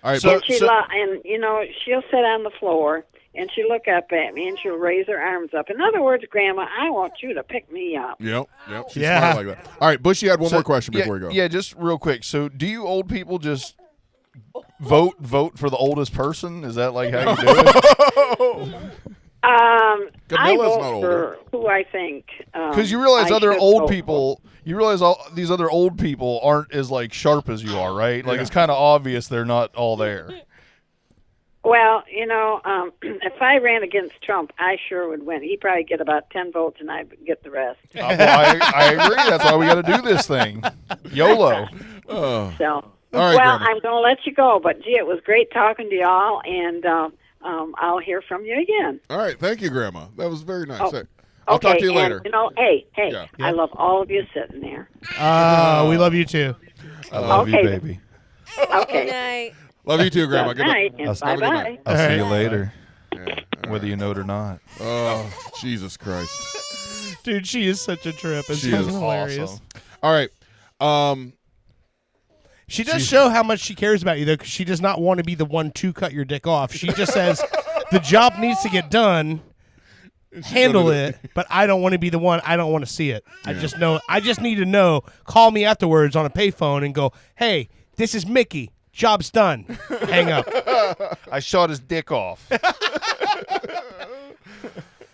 All right, So- And she'll sit on the floor and she'll look up at me and she'll raise her arms up. In other words, Grandma, I want you to pick me up. Yep. She's Yeah. smart like that. All right, Bushy had one more question before we go. Yeah, just real quick. So, do you old people just vote for the oldest person? Is that like how you do it? I Camilla's vote not for who I think. Because you realize I other should old vote people, you realize all these other old people aren't as like sharp as you are, right? Like it's kind of obvious they're not all there. for. Well, if I ran against Trump, I sure would win. He'd probably get about 10 votes, and I'd get the rest. I agree. That's why we got to do this thing. YOLO. Oh. So, All right, well, Grandma. I'm going to let you go, but gee, it was great talking to y'all, and I'll hear from you again. All right, thank you, Grandma. That was very nice. Oh, I'll okay, talk to you later. And, hey, Yeah. I love all of you sitting there. We love you too. I love Okay. you, baby. Okay. Good night. Love you too, Grandma. Good night, and Have a good bye-bye. night. I'll see you right. later, Yeah. whether you know it or not. Oh, Jesus Christ. Dude, she is such a trip. It's She fucking is hilarious. All right. She does show how much she cares about you, though, because she does not want to be the one to cut your dick off. She just says, the job needs to get done, handle gonna it, but I don't want to be the one. I don't want to see it. I just need to know. Call me afterwards on a payphone and go, hey, this is Mickey. Job's done. Hang up. I shot his dick off.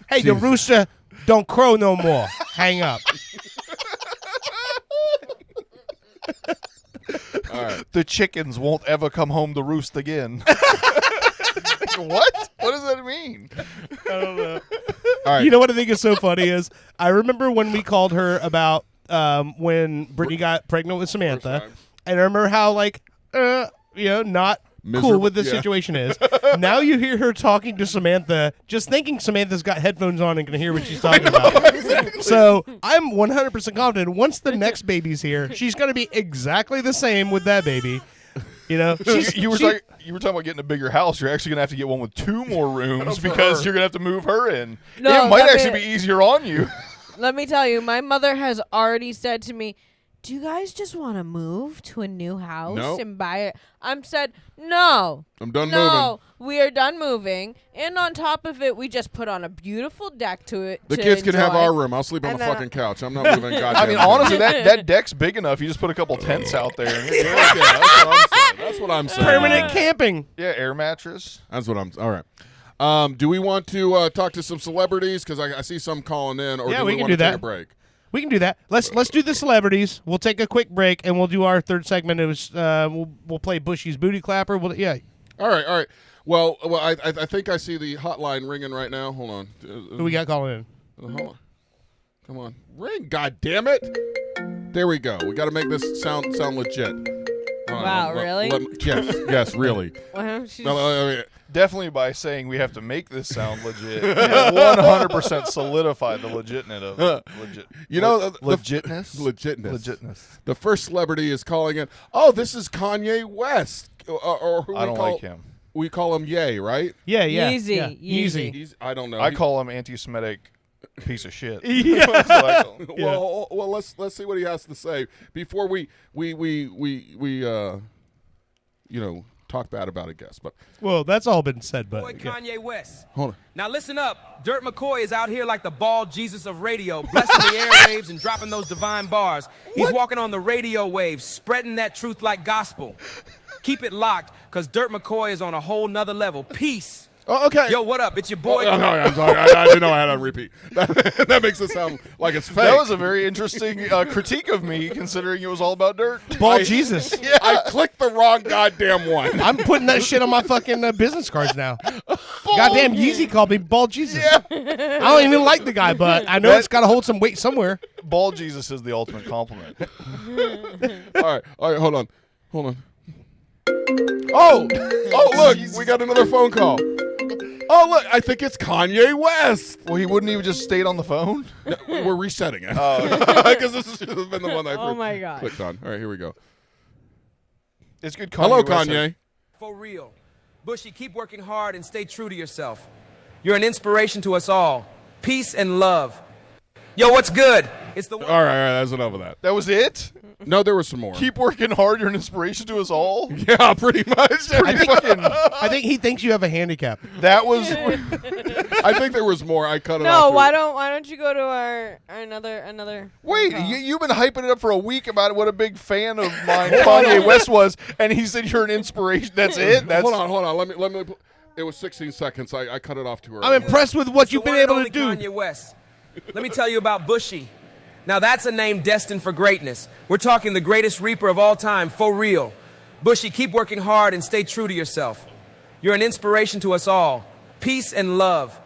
Hey, the rooster don't crow no more. Hang up. All right. The chickens won't ever come home to roost again. What? What does that mean? I don't know. All right. You know what I think is so funny is I remember when we called her about when Brittany got pregnant with Samantha, and I remember how not cool Miserable, with the yeah. situation is. Now you hear her talking to Samantha, just thinking Samantha's got headphones on and can hear what she's talking about. So I'm 100% confident once the next baby's here, she's going to be exactly the same with that baby. You know, You were talking about getting a bigger house. You're actually going to have to get one with 2 more rooms because you're going to have to move her in. No, it might let actually me- be easier on you. Let me tell you, my mother has already said to me, "Do you guys just want to move to a new house Nope. and buy it?" I'm said, "No. I'm done No, we are done moving." And on top of it, we just put on a beautiful deck to it. The to kids can have enjoy. our room. I'll sleep on And the then fucking couch. I'm not moving. Goddamn. I mean, honestly, that deck's big enough. You just put a couple tents out there. And Yeah, that's what I'm saying. That's what I'm saying. permanent camping. yeah, air mattress. That's what I'm. All right. Do we want to talk to some celebrities? Because I see some calling in, or Yeah, do we we can want do to take that. a break? We can do that. Let's do the celebrities. We'll take a quick break and we'll do our third segment. It was we'll play Bushy's Booty Clapper. Yeah. All right. Well, I think I see the hotline ringing right now. Hold on. Who we got calling in? Hold on. Come on, ring! God damn it! There we go. We got to make this sound legit. Hold on, Wow, really? Yes, really. Well, she's- No, Definitely by saying we have to make this sound legit. 100% solidify the legitness of legit. You know, the legitness? Legitness. The first celebrity is calling in. Oh, this is Kanye West, or who I don't like him. We call him Ye, right? Yeah. Yeezy, Yeah. Yeezy. I don't know. I call him anti-Semitic piece of shit. Yeah. That's what I call him. Well, let's see what he has to say before we talk bad about a guest. But Well, that's all been said, but Boy, Kanye West. hold on. Now listen up. Dirt McCoy is out here like the bald Jesus of radio, blessing the airwaves and dropping those divine bars. He's walking on the radio waves, spreading that truth like gospel. Keep it locked, because Dirt McCoy is on a whole nother level. Peace. Oh, okay. Yo, what up? It's your boy. Oh, no, I'm sorry. I didn't know I had on repeat. That makes it sound like it's fake. That was a very interesting critique of me, considering it was all about dirt. Bald Jesus. I clicked the wrong goddamn one. I'm putting that shit on my fucking business cards now. Goddamn, Yeezy called me Bald Jesus. Yeah. I don't even like the guy, but I know it's got to hold some weight somewhere. Bald Jesus is the ultimate compliment. All right, hold on. Oh, look, we got another phone call. Oh, look, I think it's Kanye West. Well, he wouldn't even just stayed on the phone? No, we're resetting it. Oh. Because this has been the one I Oh my God. clicked on. All right, here we go. It's good. Hello, West Kanye. For real. Bushy, keep working hard and stay true to yourself. You're an inspiration to us all. Peace and love. Yo, what's good? It's the one. All right, that's enough of that. That was it? No, there was some more. Keep working hard. You're an inspiration to us all. Yeah, pretty much. I think he thinks you have a handicap. That was. I think there was more. I cut it No, off. why don't you go to our another? Wait, you've been hyping it up for a week about what a big fan of mine Kanye West was, and he said you're an inspiration. That's it. That's Hold on. Let me. It was 16 seconds. I cut it off too early. I'm impressed with what you've The been one able and to only do. Kanye West. Let me tell you about Bushy. Now that's a name destined for greatness. We're talking the greatest reaper of all time, for real. Bushy, keep working hard and stay true to yourself. You're an inspiration to us all. Peace and love.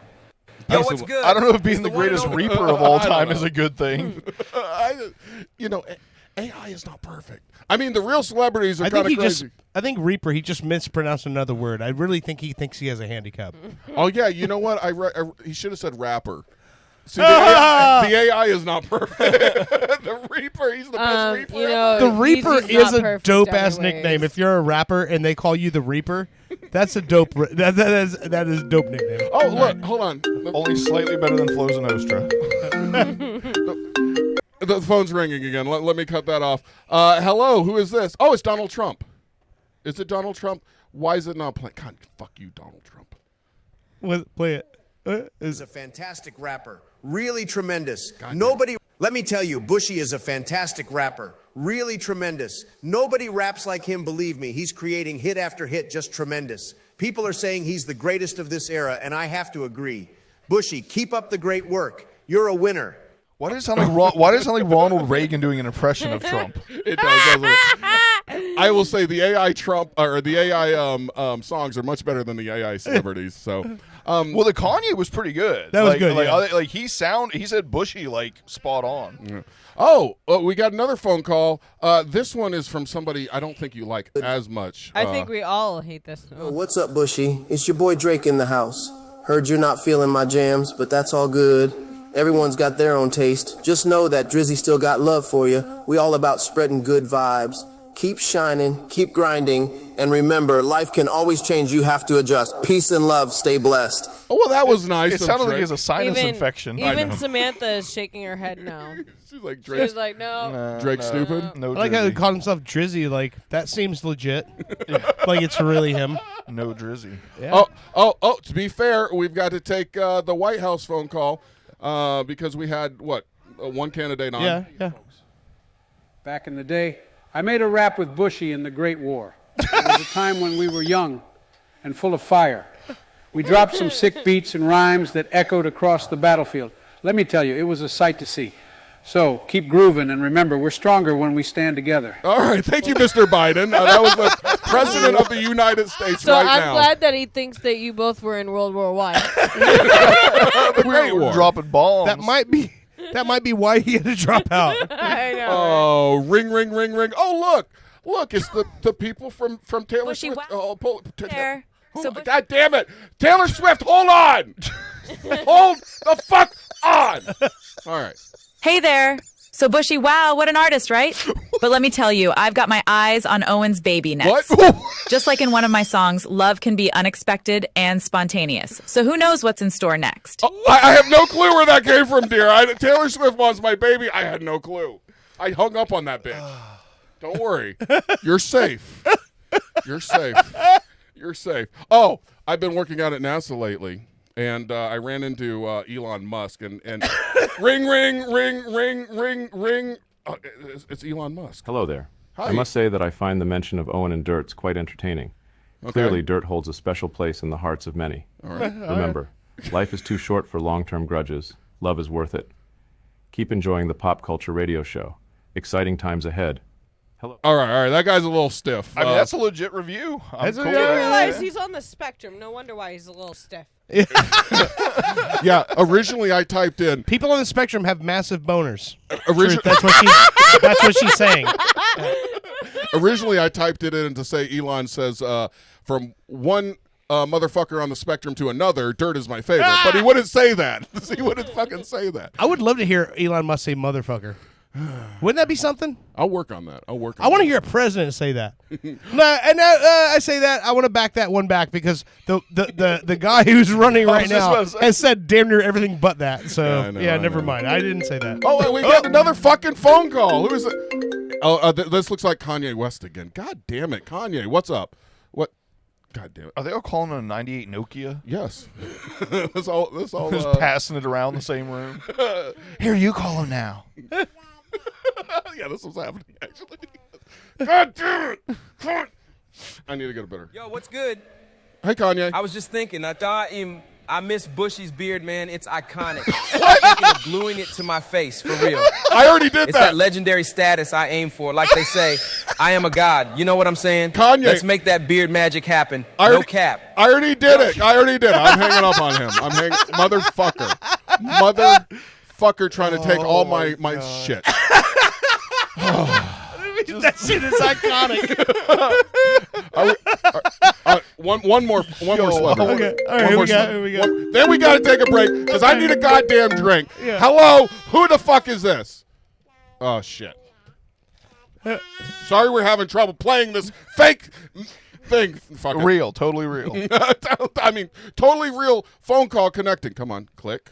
Yo, what's good? I don't know if being It's the one and greatest only- reaper of all time is a good thing. AI is not perfect. I mean, the real celebrities are I kind think of he crazy. I think Reaper, he just mispronounced another word. I really think he thinks he has a handicap. Oh yeah, you know what? He should have said rapper. See, the AI is not perfect. The Reaper, he's the best Reaper. You know, The Reaper Yeezy's is not a perfect dope ass anyways. nickname. If you're a rapper and they call you the Reaper, that's a dope. That is a dope nickname. Oh look, hold on. Only slightly better than Floza Nostra. The phone's ringing again. Let me cut that off. Hello, who is this? Oh, it's Donald Trump. Is it Donald Trump? Why is it not playing? God, fuck you, Donald Trump. Play it. Is a fantastic rapper, really tremendous. Nobody, let me tell you, Bushy is a fantastic rapper, really tremendous. Nobody raps like him, believe me. He's creating hit after hit, just tremendous. People are saying he's the greatest of this era, and I have to agree. Bushy, keep up the great work. You're a winner. Why does it sound like Ronald Reagan doing an impression of Trump? It does, doesn't it? I will say the AI Trump or the AI songs are much better than the AI celebrities. So, well, the Kanye was pretty good. That was good. Yeah. Like he said Bushy like spot on. Yeah. Oh, we got another phone call. This one is from somebody I don't think you like as much. I think we all hate this. What's up, Bushy? It's your boy Drake in the house. Heard you're not feeling my jams, but that's all good. Everyone's got their own taste. Just know that Drizzy still got love for you. We all about spreading good vibes. Keep shining, keep grinding, and remember, life can always change. You have to adjust. Peace and love. Stay blessed. Oh, well, that was nice. It sounded like it was a sinus infection. Even Samantha is shaking her head no. She's like, Drake. She's like, no. Drake stupid? No, I like how he called himself Drizzy. Like, that seems legit. Like, it's really him. No Drizzy. Yeah. Oh, to be fair, we've got to take the White House phone call because we had, one candidate on? Yeah. Back in the day, I made a rap with Bushy in the Great War. It was a time when we were young and full of fire. We dropped some sick beats and rhymes that echoed across the battlefield. Let me tell you, it was a sight to see. So keep grooving, and remember, we're stronger when we stand together. All right, thank you, Mr. Biden. That was the President of the United States so right I'm now. glad that he thinks that you both were in World War I. The Great War. Dropping bombs. That might be why he had to drop out. I know. Oh, ring, ring, ring, ring. Oh, look, it's the people from Taylor Bushy, Swift. wow. There. God damn it. Taylor Swift, hold on. Hold the fuck on. All right. Hey there. So Bushy, wow, what an artist, right? But let me tell you, I've got my eyes on Owen's baby next. What? Just like in one of my songs, love can be unexpected and spontaneous. So who knows what's in store next? Oh, I have no clue where that came from, dear. Taylor Swift wants my baby. I had no clue. I hung up on that bitch. Don't worry. You're safe. You're safe. You're safe. Oh, I've been working out at NASA lately. And I ran into Elon Musk and ring, ring, ring, ring, ring, ring. It's Elon Musk. Hello there. Hi. I must say that I find the mention of Owen and Dirt's quite entertaining. Okay. Clearly, Dirt holds a special place in the hearts of many. All right. Remember, life is too short for long-term grudges. Love is worth it. Keep enjoying the Pop Culture Radio Show. Exciting times ahead. Hello. All right. That guy's a little stiff. I mean, that's a legit review. I didn't realize he's on the spectrum. No wonder why he's a little stiff. Yeah, originally I typed in people on the spectrum have massive boners. That's what she's saying. Originally I typed it in to say Elon says from one motherfucker on the spectrum to another, Dirt is my favorite. But he wouldn't say that. He wouldn't fucking say that. I would love to hear Elon Musk say motherfucker. Wouldn't that be something? I'll work on that. I want to hear a president say that. I say that. I want to back that one back because the guy who's running right now has said damn near everything but that. So never mind. I didn't say that. Oh, we got another fucking phone call. Who is it? Oh, this looks like Kanye West again. God damn it, Kanye, what's up? What? God damn it. Are they all calling it a 98 Nokia? Yes. That's all. Just passing it around the same room. Here, you call him now. Yeah, this was happening, actually. God damn it! I need to get a better. Yo, what's good? Hey, Kanye. I was just thinking. I miss Bushy's beard, man. It's iconic. I'm thinking of gluing it to my face, for real. I already did It's that legendary status I aim for. Like they say, I am a god. You know what I'm saying? Kanye. Let's make that beard magic happen. No cap. I already did it. I'm hanging up on him. Motherfucker. Motherfucker trying to take all my shit. That shit is iconic. One more celebrity. Okay. All right, here we go. Then we got to take a break because I need a goddamn drink. Yeah. Hello? Who the fuck is this? Oh, shit. Sorry we're having trouble playing this fake thing. Fucker. Real. Totally real. I mean, totally real phone call connecting. Come on. Click.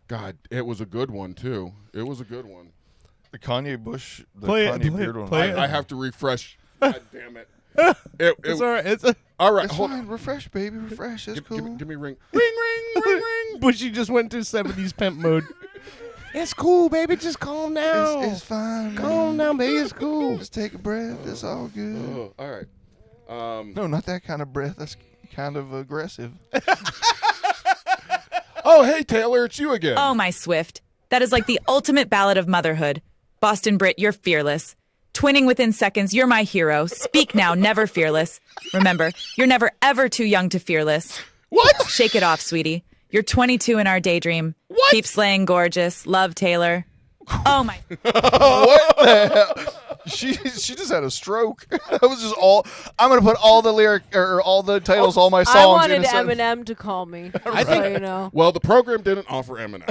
God, it was a good one, too. It was a good one. The Kanye Bush, beard one. I have to refresh. God damn it. It's all right. All right. It's fine. Refresh, baby. Refresh. That's cool. Give me ring. Ring. Bushy just went to 70s pimp mode. It's cool, baby. Just calm down. It's fine. Calm down, baby. It's cool. Just take a breath. It's all good. Oh, all right. No, not that kind of breath. That's kind of aggressive. Oh, hey, Taylor, it's you again. Oh, my Swift. That is like the ultimate ballad of motherhood. Boston Brit, you're fearless. Twinning within seconds, you're my hero. Speak now, never fearless. Remember, you're never ever too young to fearless. What? Shake it off, sweetie. You're 22 in our daydream. What? Keep slaying gorgeous. Love, Taylor. Oh, my. What the hell? She just had a stroke. That was just all. I'm gonna put all the lyric or all the titles, all my songs. I wanted in a sentence. Eminem to call me. I so you know. Well, the program didn't offer Eminem.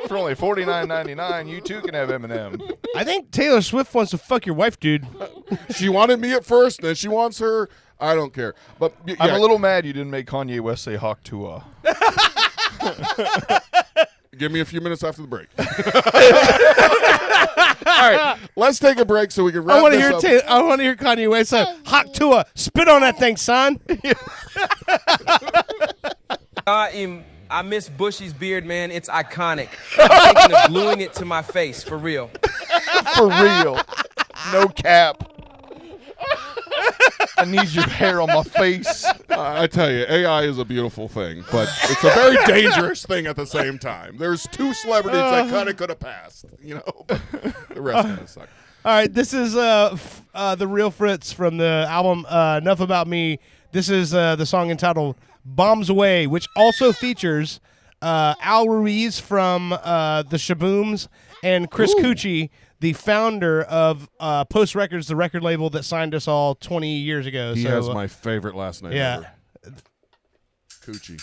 For only $49.99, you too can have Eminem. I think Taylor Swift wants to fuck your wife, dude. She wanted me at first, then she wants her. I don't care. But yeah. I'm a little mad you didn't make Kanye West say Hawk Tua. Give me a few minutes after the break. All right, let's take a break so we can wrap I want to this hear up. I want to hear Kanye West say, "Hot Tua, spit on that thing, son." I miss Bushy's beard, man. It's iconic. I'm thinking of gluing it to my face, for real. For real. No cap. I need your hair on my face. I tell you, AI is a beautiful thing, but it's a very dangerous thing at the same time. There's two celebrities that kind of could have passed, you know. But the rest of it suck. All right, this is the Real Fritz from the album Enough About Me. This is the song entitled Bombs Away, which also features Al Ruiz from the Shabooms and Chris Cucci, the founder of Post Records, the record label that signed us all 20 years ago. He so, has my favorite last name yeah. ever. Coochie.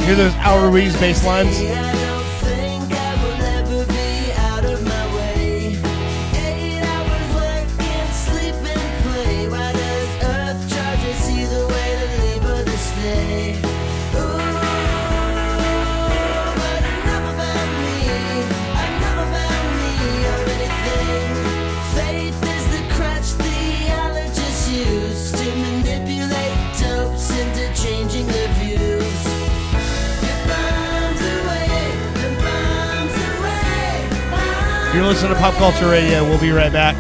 Hear those Al Ruiz bass lines? You're listening to Pop Culture Radio. We'll be right back.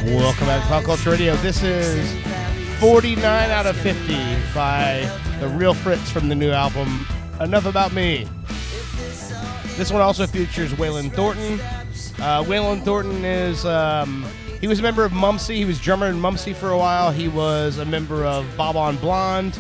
Welcome back to Pop Culture Radio. This is 49 out of 50 by the Real Fritz from the new album Enough About Me. This one also features Waylon Thornton. Waylon Thornton is he was a member of Mumsy. He was drummer in Mumsy for a while. He was a member of Bob on Blonde,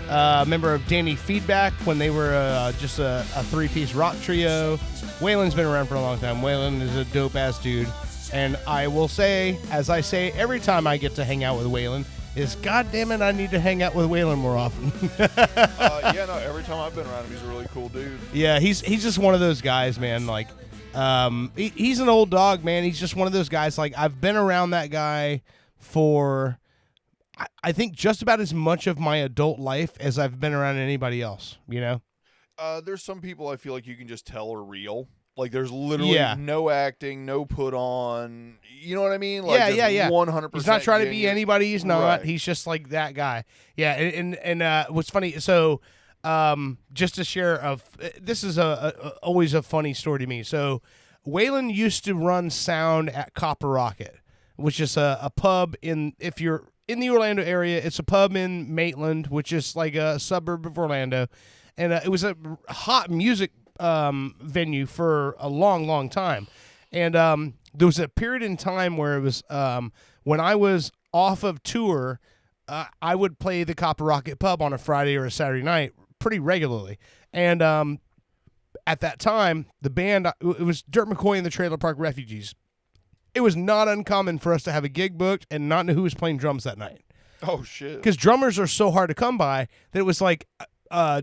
a member of Danny Feedback when they were just a three-piece rock trio. Waylon's been around for a long time. Waylon is a dope-ass dude. And I will say, as I say every time I get to hang out with Waylon, is God damn it, I need to hang out with Waylon more often. Yeah, no, every time I've been around him, he's a really cool dude. Yeah, he's just one of those guys, man. Like, he's an old dog, man. He's just one of those guys. Like, I've been around that guy for, I think, just about as much of my adult life as I've been around anybody else, you know? There's some people I feel like you can just tell are real. Like there's literally Yeah. no acting, no put on. You know what I mean? Like Yeah. 100%. He's not trying to be genuine. anybody. He's not. Right. He's just like that guy. Yeah. And what's funny? So, just to share this is always a funny story to me. So, Waylon used to run sound at Copper Rocket, which is a pub if you're in the Orlando area. It's a pub in Maitland, which is like a suburb of Orlando, and it was a hot music venue for a long time. And there was a period in time where it was when I was off of tour, I would play the Copper Rocket pub on a Friday or a Saturday night pretty regularly. And at that time, the band, it was Dirt McCoy and the Trailer Park Refugees. It was not uncommon for us to have a gig booked and not know who was playing drums that night. Oh, shit. Because drummers are so hard to come by that it was like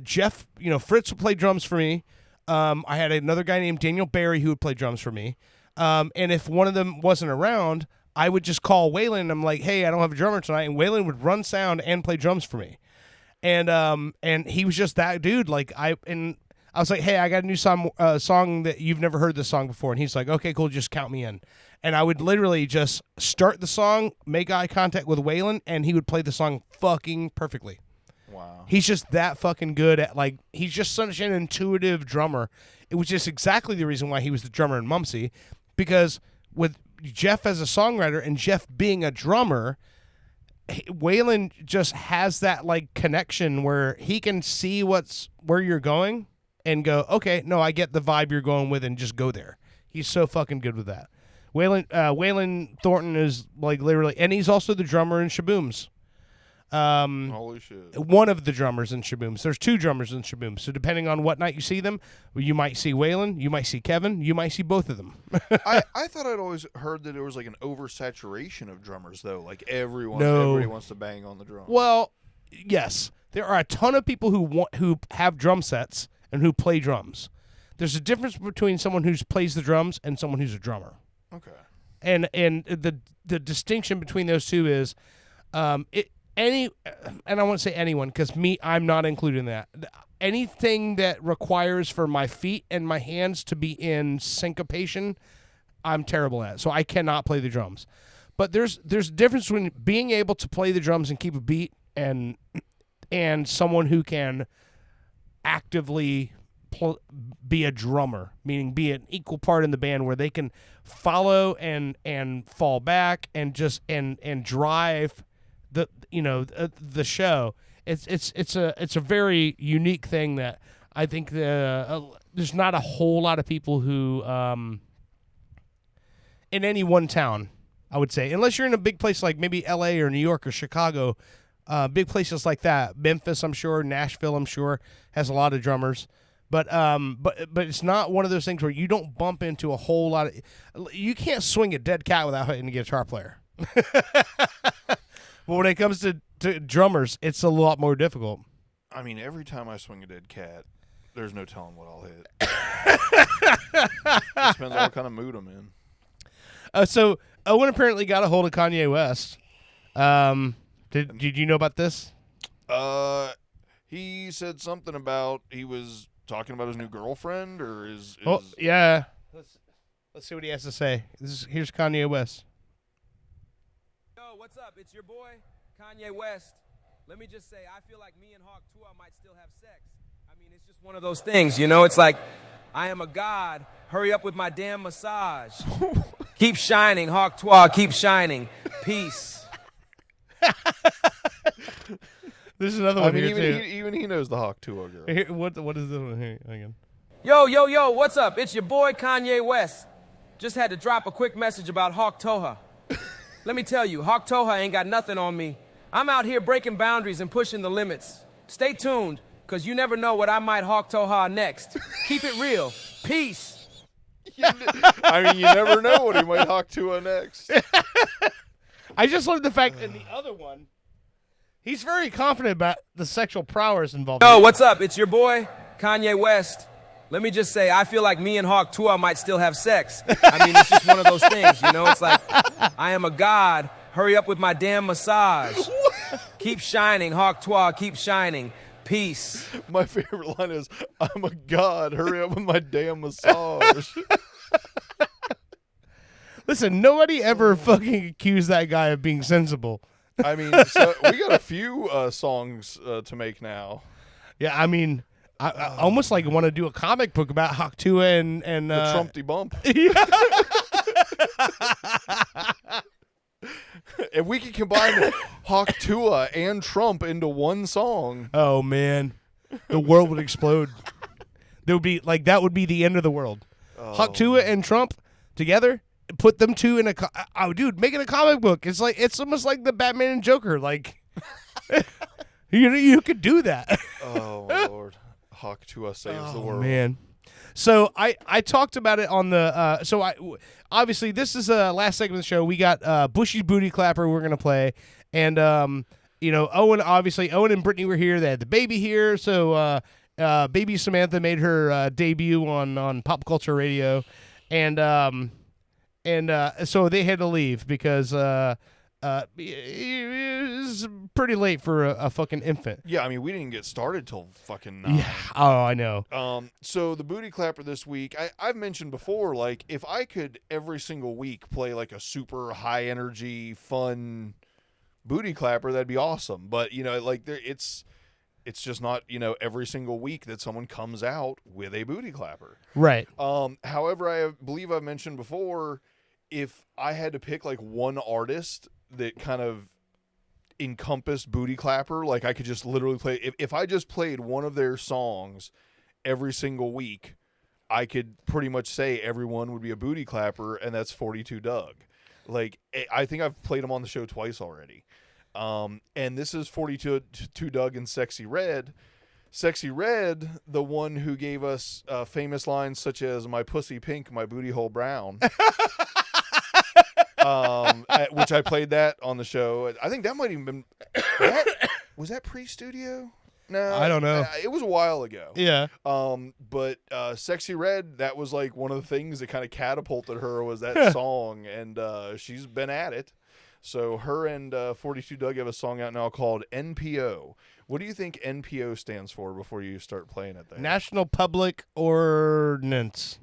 Jeff, Fritz would play drums for me. I had another guy named Daniel Barry who would play drums for me. And if one of them wasn't around, I would just call Waylon and I'm like, hey, I don't have a drummer tonight. And Waylon would run sound and play drums for me. And he was just that dude. Like I was like, hey, I got a new song that you've never heard this song before. And he's like, okay, cool. Just count me in. And I would literally just start the song, make eye contact with Waylon, and he would play the song fucking perfectly. Wow. He's just that fucking good at, he's just such an intuitive drummer. It was just exactly the reason why he was the drummer in Mumsy, because with Jeff as a songwriter and Jeff being a drummer, Waylon just has that, connection where he can see where you're going and go, okay, no, I get the vibe you're going with, and just go there. He's so fucking good with that. Waylon Thornton is, literally, and he's also the drummer in Shabooms. Holy shit. One of the drummers in Shabooms. There's two drummers in Shabooms. So depending on what night you see them, you might see Waylon, you might see Kevin, you might see both of them. I thought I'd always heard that there was an oversaturation of drummers though. Like everybody wants to bang on the drum. Well, yes. There are a ton of people who have drum sets and who play drums. There's a difference between someone who plays the drums and someone who's a drummer. Okay. And the distinction between those two is and I won't say anyone because I'm not included in that. Anything that requires for my feet and my hands to be in syncopation, I'm terrible at. So I cannot play the drums. But there's a difference between being able to play the drums and keep a beat and someone who can actively be a drummer, meaning be an equal part in the band where they can follow and fall back and just and drive the show. It's a very unique thing that I think there's not a whole lot of people who in any one town, I would say, unless you're in a big place like maybe LA or New York or Chicago, big places like that. Memphis, I'm sure, Nashville, I'm sure, has a lot of drummers. But it's not one of those things where you don't bump into a whole lot of. You can't swing a dead cat without hitting a guitar player. But when it comes to drummers, it's a lot more difficult. I mean, every time I swing a dead cat, there's no telling what I'll hit. It depends on what kind of mood I'm in. So Owen apparently got a hold of Kanye West. Did you know about this? He said something about he was talking about his new girlfriend or his Oh yeah. Let's see what he has to say. Here's Kanye West. Yo, what's up? It's your boy, Kanye West. Let me just say, I feel like me and Hawk Tuah might still have sex. I mean, it's just one of those things, It's like, I am a god. Hurry up with my damn massage. Keep shining, Hawk Tuah. Keep shining. Peace. There's another one. I mean, here too. even he knows the Hawk Tuah girl. Here, what is this one here again? Yo, what's up? It's your boy, Kanye West. Just had to drop a quick message about Hawk Tuah. Let me tell you, Hawk Tuah ain't got nothing on me. I'm out here breaking boundaries and pushing the limits. Stay tuned, because you never know what I might Hawk Tuah next. Keep it real. Peace. I mean, you never know what he might Hawk Tuah next. I just love the fact in the other one, he's very confident about the sexual prowess involved. Yo, what's up? It's your boy, Kanye West. Let me just say, I feel like me and Hawk Tuah might still have sex. I mean, it's just one of those things, It's like, I am a god. Hurry up with my damn massage. Keep shining, Hawk Tuah. Keep shining. Peace. My favorite line is, "I'm a god. Hurry up with my damn massage." Listen, nobody ever fucking accused that guy of being sensible. I mean, so we got a few songs to make now. Yeah, I mean, I almost like want to do a comic book about Haktua and The Trumpty Bump. If we could combine Haktua and Trump into one song. Oh man, the world would explode. There would be that would be the end of the world. Haktua and Trump together, put them two in a dude, make it a comic book. It's almost like the Batman and Joker. Like you could do that. Oh my Lord, Haktua saves the world. Man. So I talked about it on the obviously this is the last segment of the show. We got Bushy's Booty Clapper we're gonna play, and Owen and Brittany were here. They had the baby here, so baby Samantha made her debut on Pop Culture Radio, and so they had to leave because it was pretty late for a fucking infant. Yeah, I mean, we didn't get started till fucking 9. Yeah. Oh, I know. So the Booty Clapper this week, I've mentioned before, like, if I could every single week play like a super high energy, fun Booty Clapper, that'd be awesome. But it's just not every single week that someone comes out with a Booty Clapper. Right. However, I believe I've mentioned before, if I had to pick like one artist that kind of encompassed Booty Clapper, like I could just literally play, if I just played one of their songs every single week, I could pretty much say everyone would be a Booty Clapper, and that's 42 Doug. Like, I think I've played him on the show twice already. And this is 42 Doug and Sexy Red. Sexy Red, the one who gave us famous lines such as "My pussy pink, my booty hole brown." Which I played that on the show. I think that might even been was that pre-studio? No, I don't know. It was a while ago. Yeah. But Sexy Red, that was like one of the things that kind of catapulted her was that song, and she's been at it. So her and 42 Doug have a song out now called NPO. What do you think NPO stands for before you start playing it there? National Public Ordinance.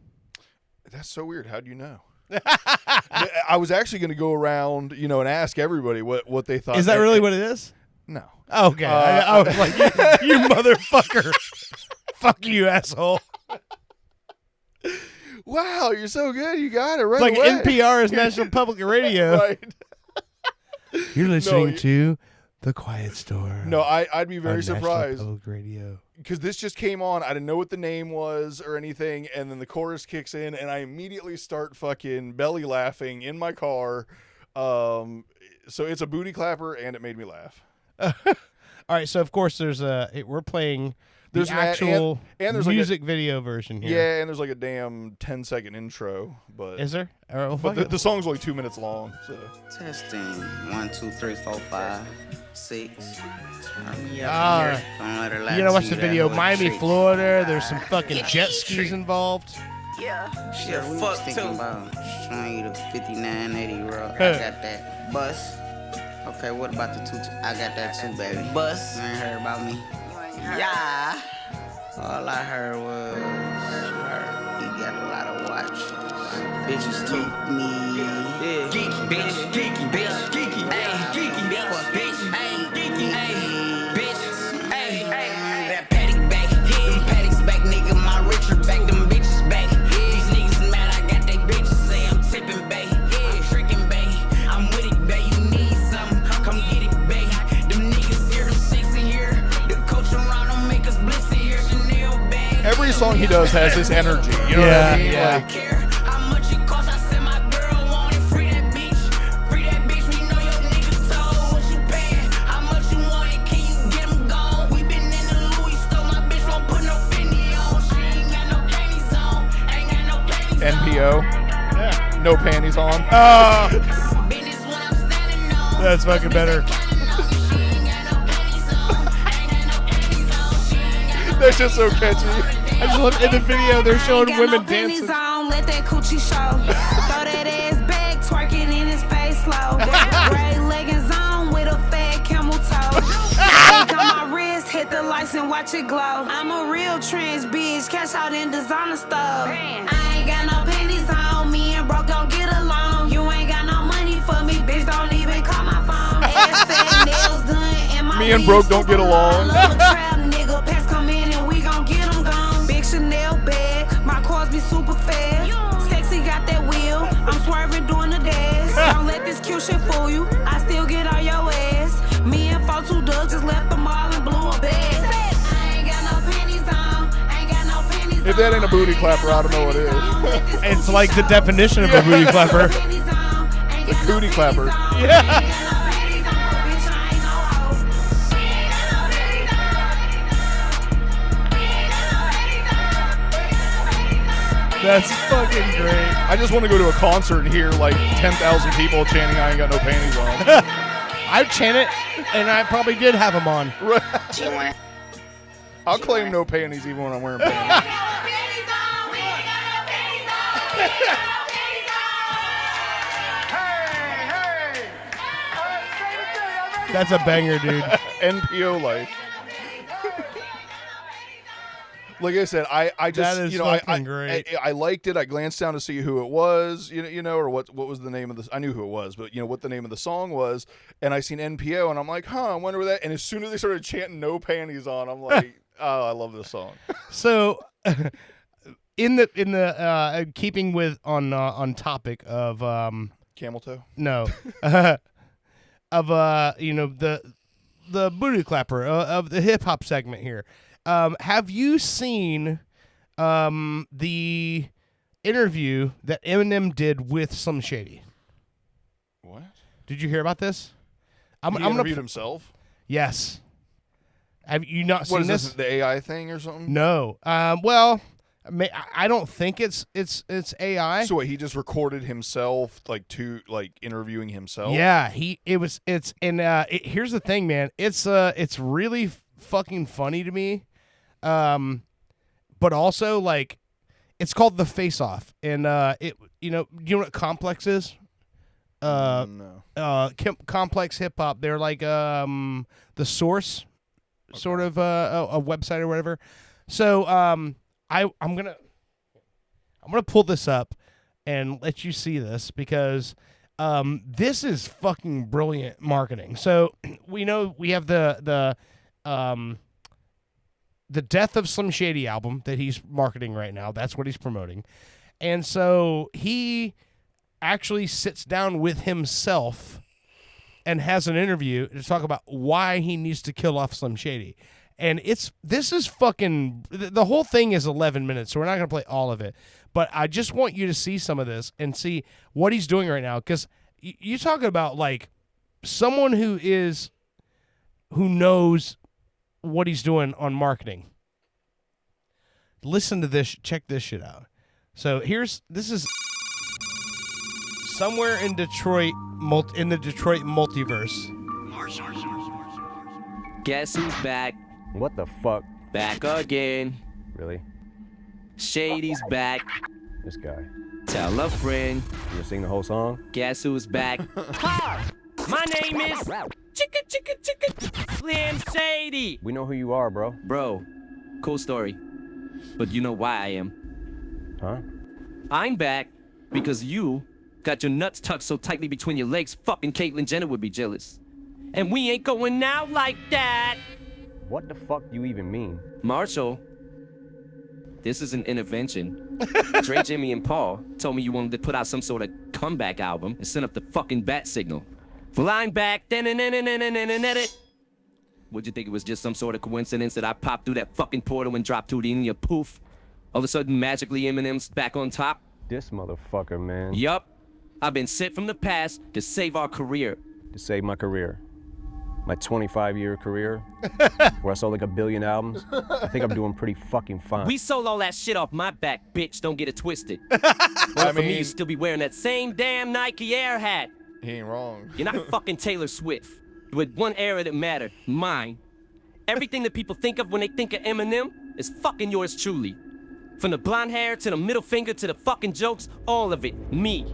That's so weird. How do you know? I was actually going to go around, and ask everybody what they thought. Is that really what it is? No. Okay. I was like, you motherfucker. Fuck you, asshole. Wow, you're so good. You got it right Like away. NPR is National Public Radio. Right. You're listening to The Quiet Store. No, I'd be very on surprised. National Public Radio. Because this just came on. I didn't know what the name was or anything. And then the chorus kicks in, and I immediately start fucking belly laughing in my car. So it's a Booty Clapper, and it made me laugh. All right, so of course we're playing There's the an actual and there's music video version here. Yeah, and there's like a damn 10-second intro. But Is there? All right, well, but fuck it. the song's only 2 minutes long. So Testing 1, 2, 3, 4, 5, 6. You gotta watch the video. Miami, Florida. There's some fucking jet skis involved. Yeah. Shit, we was thinking about showing you the 5980 road. I got that. Bus. Okay, what about the 2? I got that too, baby. Bus. You ain't heard about me? Yeah. All I heard was he got a lot of watch. Bitches took me. Yeah. Geeky, bitch. Geeky, bitch. Geeky, ayy. Geeky, bitch. Ayy. Geeky, ayy. Bitch. Ayy. That paddock back. Them paddocks back, nigga. My Richard back. Them bitches back. These niggas mad. I got they bitches. Say I'm tipping, bae. I'm tricking, bae. I'm with it, bae. You need something. Come get it, bae. Them niggas here, 6 in here. The coach around them make us blitz in here. Chanel bag. every song he does has this energy. You know what I mean? Yeah. Like, NPO. Yeah. No panties on. Oh. That's fucking better. That's just so catchy. I just love in the video they're showing women dancing. On, let that coochie show. Throw that ass back, twerk it in his face slow. Gray leggings on with a fat camel toe. Ink on my wrist, Hit the lights and watch it glow. I'm a real trans bitch, cash out in designer stuff. I ain't got no pennies on, me and broke don't get along. You ain't got no money for me, bitch, don't even call my phone. Ass fat, nails done, and my Me and broke don't get along. Love a trap nigga, pets come in and we gon' get them gone. Big Chanel bag, my cars be super fast. Sexy got that wheel, I'm swerving doing the dash. Don't let this cute shit fool you, I still get on your ass. Me and 42 Doug just left the mall and blew a bag. I ain't got no pennies on, ain't got no pennies on. If that ain't a booty clapper, I don't know what is. It's like the definition of a booty clapper. The cootie clapper. Yeah. That's fucking great. I just want to go to a concert and hear like 10,000 people chanting "I ain't got no panties on." I'd chant it, and I probably did have them on. I'll claim no panties even when I'm wearing panties. That's a banger, dude. NPO life. Like I said, I just That is you know I fucking great. I liked it. I glanced down to see who it was, you know, or what was the name of this. I knew who it was, but you know what the name of the song was, and I seen NPO, and I'm like, I wonder where that. And as soon as they started chanting "No Panties On," I'm like, oh, I love this song. So, in the keeping with on topic of Camel toe. No, of you know the booty clapper of the hip hop segment here. Have you seen the interview that Eminem did with Slim Shady? What? Did you hear about this? He interviewed himself? Yes. Have you not seen What is this? this? The AI thing or something? No. Well, I don't think it's AI. So what, he just recorded himself interviewing himself? Yeah, here's the thing, man. It's really fucking funny to me. But also like it's called The Face Off, and you know what Complex is? No. Complex Hip Hop. They're like the Source sort of a website or whatever. So I'm gonna pull this up and let you see this because this is fucking brilliant marketing. So we know we have the Death of Slim Shady album that he's marketing right now. That's what he's promoting. And so he actually sits down with himself and has an interview to talk about why he needs to kill off Slim Shady. And this is fucking, the whole thing is 11 minutes, so we're not going to play all of it. But I just want you to see some of this and see what he's doing right now. Because you're talking about like someone who knows what he's doing on marketing. Listen to this. Check this shit out. So this is somewhere in Detroit, in the Detroit multiverse. Guess who's back? What the fuck? Back again. Really? Shady's back. This guy. Tell a friend. You gonna sing the whole song? Guess who's back? Hi! My name is Chicka Slim Shady. We know who you are, bro. Bro, cool story. But you know why I am. Huh? I'm back because you got your nuts tucked so tightly between your legs, fucking Caitlyn Jenner would be jealous. And we ain't going out like that. What the fuck do you even mean? Marshall, this is an intervention. Dre, Jimmy, and Paul told me you wanted to put out some sort of comeback album and send up the fucking bat signal. Well, I'm back. Would you think it was just some sort of coincidence that I popped through that fucking portal and dropped Tootie in your poof? All of a sudden, magically, Eminem's back on top? This motherfucker, man. Yup. I've been sent from the past to save our career. To save my career. My 25-year career, where I sold like 1 billion albums. I think I'm doing pretty fucking fine. We sold all that shit off my back, bitch. Don't get it twisted. Well, for me, you still be wearing that same damn Nike Air hat. He ain't wrong. You're not fucking Taylor Swift. With one era that mattered, mine. Everything that people think of when they think of Eminem is fucking yours truly. From the blonde hair to the middle finger to the fucking jokes, all of it, me.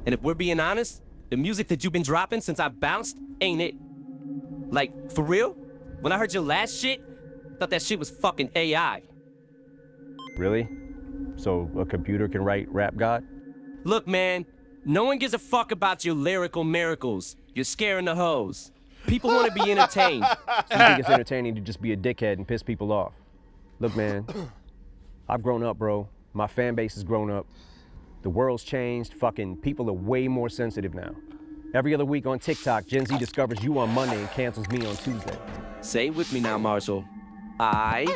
And if we're being honest, the music that you've been dropping since I bounced ain't it. Like, for real? When I heard your last shit, thought that shit was fucking AI. Really? So a computer can write Rap God? Look, man, no one gives a fuck about your lyrical miracles. You're scaring the hoes. People want to be entertained. So you think it's entertaining to just be a dickhead and piss people off? Look, man, I've grown up, bro. My fan base has grown up. The world's changed. Fucking people are way more sensitive now. Every other week on TikTok, Gen Z discovers you on Monday and cancels me on Tuesday. Say it with me now, Marshall. I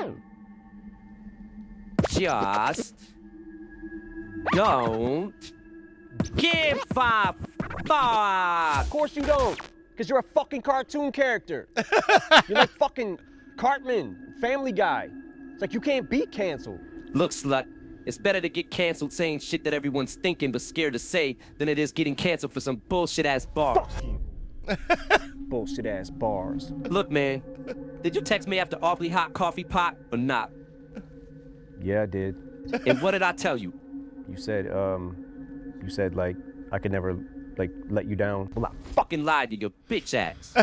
just don't give a fuck. Of course you don't, because you're a fucking cartoon character. You're like fucking Cartman, Family Guy. It's like you can't be canceled. Look, slut, it's better to get canceled saying shit that everyone's thinking but scared to say than it is getting canceled for some bullshit-ass bars. Fuck you. Bullshit-ass bars. Look, man, did you text me after Awfully Hot Coffee Pot or not? Yeah, I did. And what did I tell you? You said like I could never like let you down. Well, I fucking lied to your bitch ass.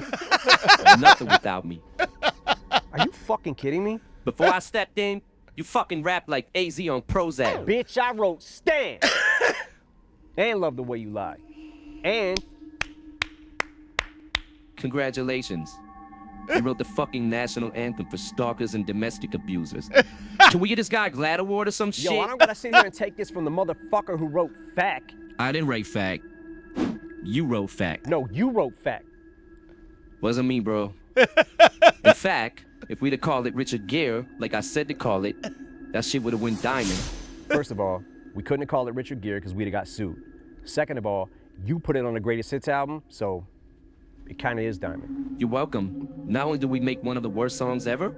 Nothing without me. Are you fucking kidding me? Before I stepped in, you fucking rapped like AZ on Prozac. Bitch, I wrote Stan. And Love the Way You Lie. And congratulations. You wrote the fucking national anthem for stalkers and domestic abusers. Can we get this guy a GLAAD award or some shit? Yo, I don't gotta sit here and take this from the motherfucker who wrote Fact. I didn't write Fact. You wrote Fact. No, you wrote Fact. Wasn't me, bro. In fact, if we'd have called it Richard Gere, like I said to call it, that shit would have went diamond. First of all, we couldn't have called it Richard Gere because we'd have got sued. Second of all, you put it on the Greatest Hits album, so it kind of is diamond. You're welcome. Not only did we make one of the worst songs ever,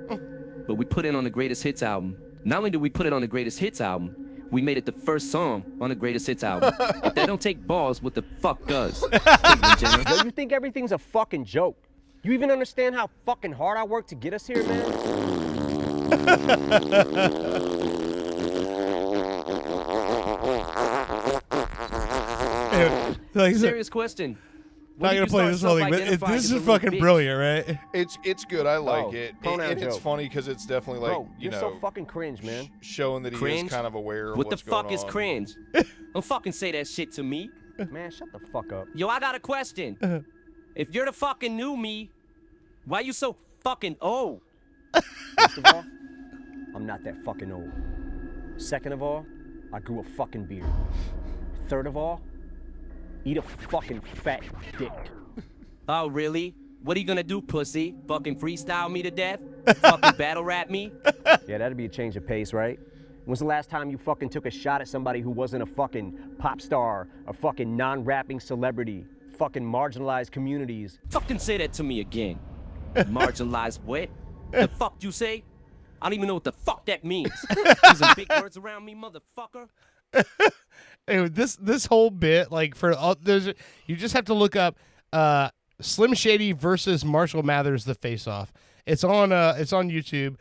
but we put it on the Greatest Hits album. Not only did we put it on the Greatest Hits album, we made it the first song on the Greatest Hits album. If that don't take balls, what the fuck does? Yo, you think everything's a fucking joke? You even understand how fucking hard I worked to get us here, man? Serious question. Not gonna play this whole thing, but this is fucking brilliant, right? It's good. I like it. pronoun And it's joke. funny because it's definitely like, Bro, you you're know, so fucking cringe, man. showing that he Cringe? is kind of aware of What the what's going fuck is on. cringe? Don't fucking say that shit to me. Man, shut the fuck up. Yo, I got a question. If you're the fucking new me, why you so fucking old? First of all, I'm not that fucking old. Second of all, I grew a fucking beard. Third of all, eat a fucking fat dick. Oh, really? What are you gonna do, pussy? Fucking freestyle me to death? Fucking battle rap me? Yeah, that'd be a change of pace, right? When's the last time you fucking took a shot at somebody who wasn't a fucking pop star, a fucking non-rapping celebrity, fucking marginalized communities? Fucking say that to me again. Marginalized what? The fuck you say? I don't even know what the fuck that means. Using big words around me, motherfucker. Anyway, this whole bit, like for all, you just have to look up Slim Shady versus Marshall Mathers, the Face Off. It's on YouTube.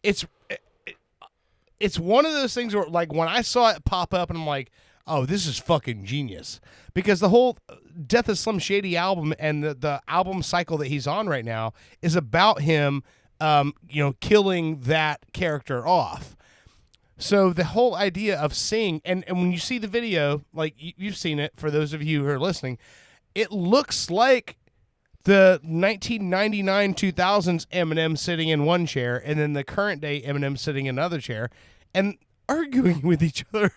It's one of those things where, like, when I saw it pop up, and I'm like, oh, this is fucking genius, because the whole Death of Slim Shady album and the album cycle that he's on right now is about him, killing that character off. So the whole idea of seeing, and when you see the video, like you've seen it, for those of you who are listening, it looks like the 1999 2000s Eminem sitting in one chair, and then the current day Eminem sitting in another chair, and arguing with each other.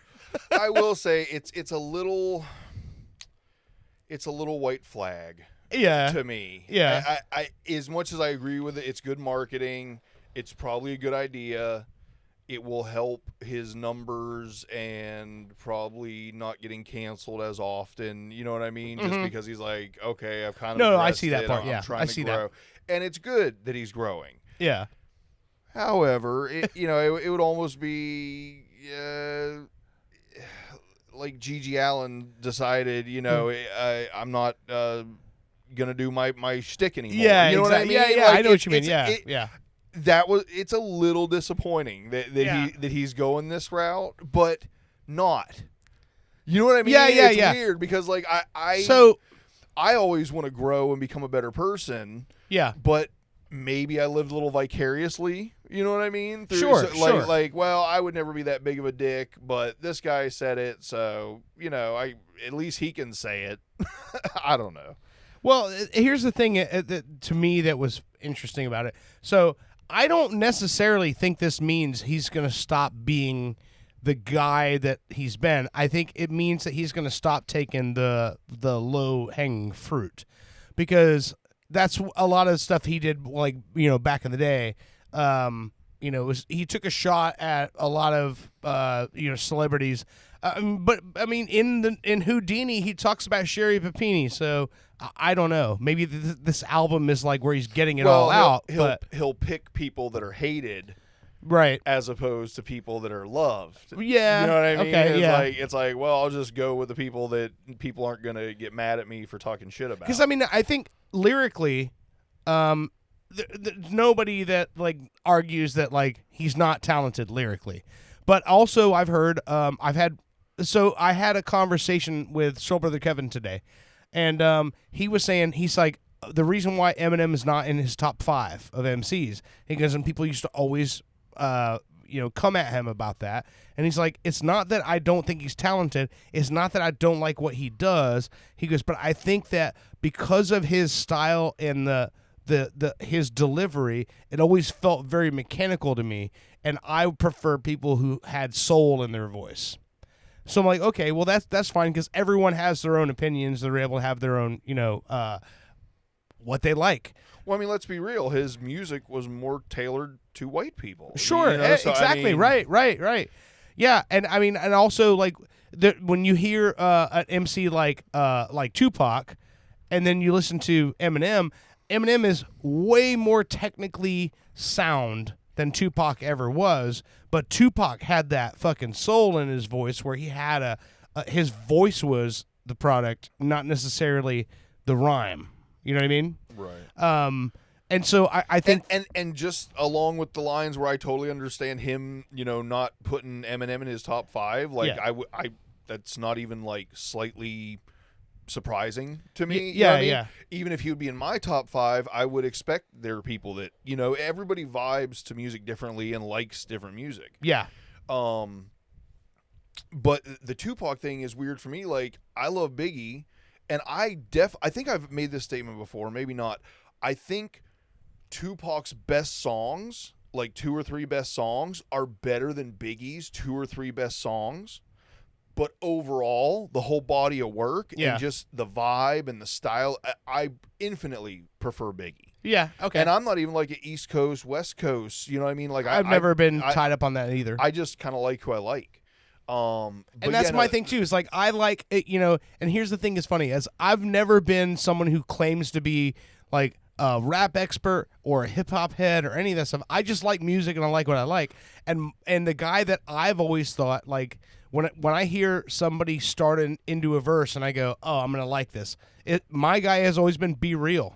I will say it's a little white flag. Yeah. To me. Yeah. I as much as I agree with it, it's good marketing. It's probably a good idea. It will help his numbers and probably not getting canceled as often. You know what I mean? Just because he's like, okay, I've kind of No, I see that part. I'm Yeah, trying I to see grow. And it's good that he's growing. Yeah. However, it would almost be like Gigi Allen decided, I'm not gonna do my shtick anymore. Yeah, you know exactly. what I mean? Yeah, Like, I know what you mean. Yeah. It's a little disappointing that he's going this route, but not. You know what I mean? It's weird because like I always want to grow and become a better person. Yeah. But maybe I lived a little vicariously, you know what I mean? Sure. Like, well, I would never be that big of a dick, but this guy said it, so, at least he can say it. I don't know. Well, here's the thing to me that was interesting about it. So I don't necessarily think this means he's going to stop being the guy that he's been. I think it means that he's going to stop taking the low-hanging fruit, because that's a lot of stuff he did, like, back in the day. He took a shot at a lot of celebrities. But I mean, in Houdini, he talks about Sherry Papini. So I don't know. Maybe this album is like where he's getting it all out. He'll pick people that are hated, right, as opposed to people that are loved. Yeah, you know what I mean. Okay, It's like, well, I'll just go with the people that people aren't gonna get mad at me for talking shit about. Because I mean, I think lyrically, nobody that like argues that like he's not talented lyrically. But also, I've heard, I had a conversation with Soul Brother Kevin today, and he was saying, he's like, the reason why Eminem is not in his top 5 of MCs, because people used to always, come at him about that. And he's like, it's not that I don't think he's talented. It's not that I don't like what he does. He goes, but I think that because of his style and his delivery, it always felt very mechanical to me. And I prefer people who had soul in their voice. So I'm like, okay, well, that's fine, because everyone has their own opinions. They're able to have their own, what they like. Well, I mean, let's be real. His music was more tailored to white people. Sure, exactly. I mean, right. Yeah, and I mean, and also like when you hear an MC like Tupac, and then you listen to Eminem is way more technically sound than Tupac ever was, but Tupac had that fucking soul in his voice where he had his voice was the product, not necessarily the rhyme. You know what I mean? Right. And so I think... And just along with the lines where I totally understand him, not putting Eminem in his top 5, like, yeah. I that's not even, like, slightly surprising to me. Yeah, I mean? yeah. Even if he would be in my top 5, I would expect there are people that, everybody vibes to music differently and likes different music. Yeah. But the Tupac thing is weird for me. Like, I love Biggie, and I think I've made this statement before, maybe not. I think Tupac's best songs, like 2 or 3 best songs, are better than Biggie's 2 or 3 best songs. But overall, the whole body of work and just the vibe and the style, I infinitely prefer Biggie. Yeah, okay. And I'm not even like an East Coast, West Coast, you know what I mean? Like I've never been tied up on that either. I just kind of like who I like. And that's my thing too. Is like I like it, and here's the thing is funny, as I've never been someone who claims to be like a rap expert or a hip hop head or any of that stuff. I just like music and I like what I like. And the guy that I've always thought, like, when I hear somebody start into a verse and I go, oh, I'm gonna like this. My guy has always been Be Real,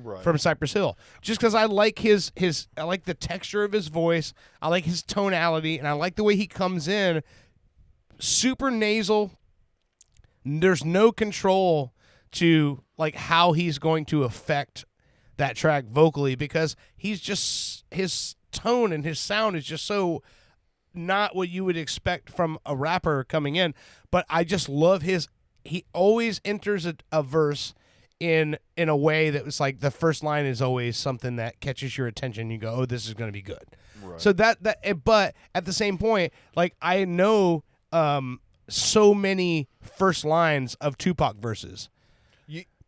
right, from Cypress Hill, just because I like I like the texture of his voice, I like his tonality, and I like the way he comes in, super nasal. There's no control to like how he's going to affect that track vocally, because he's just, his tone and his sound is just so not what you would expect from a rapper coming in. But I just love he always enters a verse in a way that was like the first line is always something that catches your attention. You go, oh, this is going to be good. Right. So but at the same point, like I know so many first lines of Tupac verses.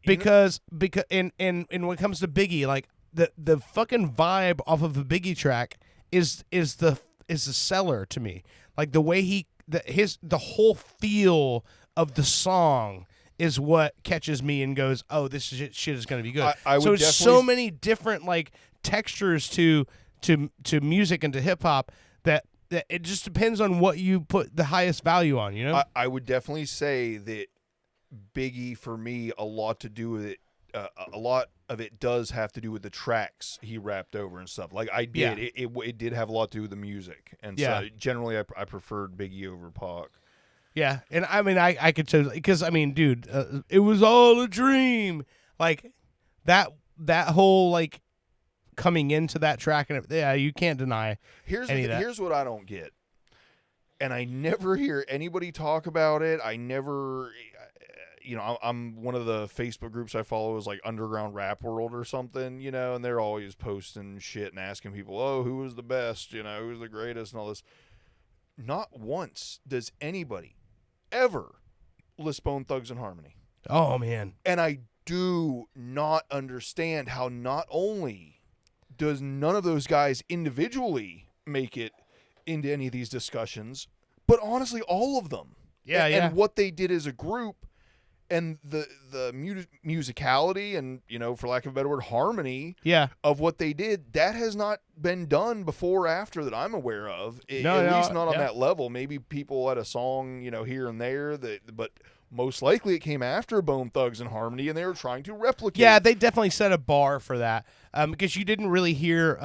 Because when it comes to Biggie, like the fucking vibe off of a Biggie track is the seller to me. Like the way the whole feel of the song is what catches me and goes, oh, this shit is going to be good. So it's so many different like textures to music and to hip hop that it just depends on what you put the highest value on. I would definitely say that Biggie, for me, a lot to do with it. A lot of it does have to do with the tracks he rapped over and stuff. Like I did, it did have a lot to do with the music, and so generally I preferred Biggie over Pac. Yeah, and I mean I could totally, because I mean, dude, it was all a dream. Like that whole like coming into that track, and you can't deny any of that. Here's what I don't get, and I never hear anybody talk about it. I never, I'm one of the Facebook groups I follow is like Underground Rap World or something, and they're always posting shit and asking people, oh, who was the best, who's the greatest and all this. Not once does anybody ever list Bone Thugs and Harmony. Oh, man. And I do not understand how not only does none of those guys individually make it into any of these discussions, but honestly, all of them. Yeah, and what they did as a group and the musicality and, for lack of a better word, harmony of what they did, that has not been done before or after that I'm aware of. At least not on that level. Maybe people had a song, here and there, but most likely it came after Bone Thugs and Harmony, and they were trying to replicate. Yeah, they definitely set a bar for that because you didn't really hear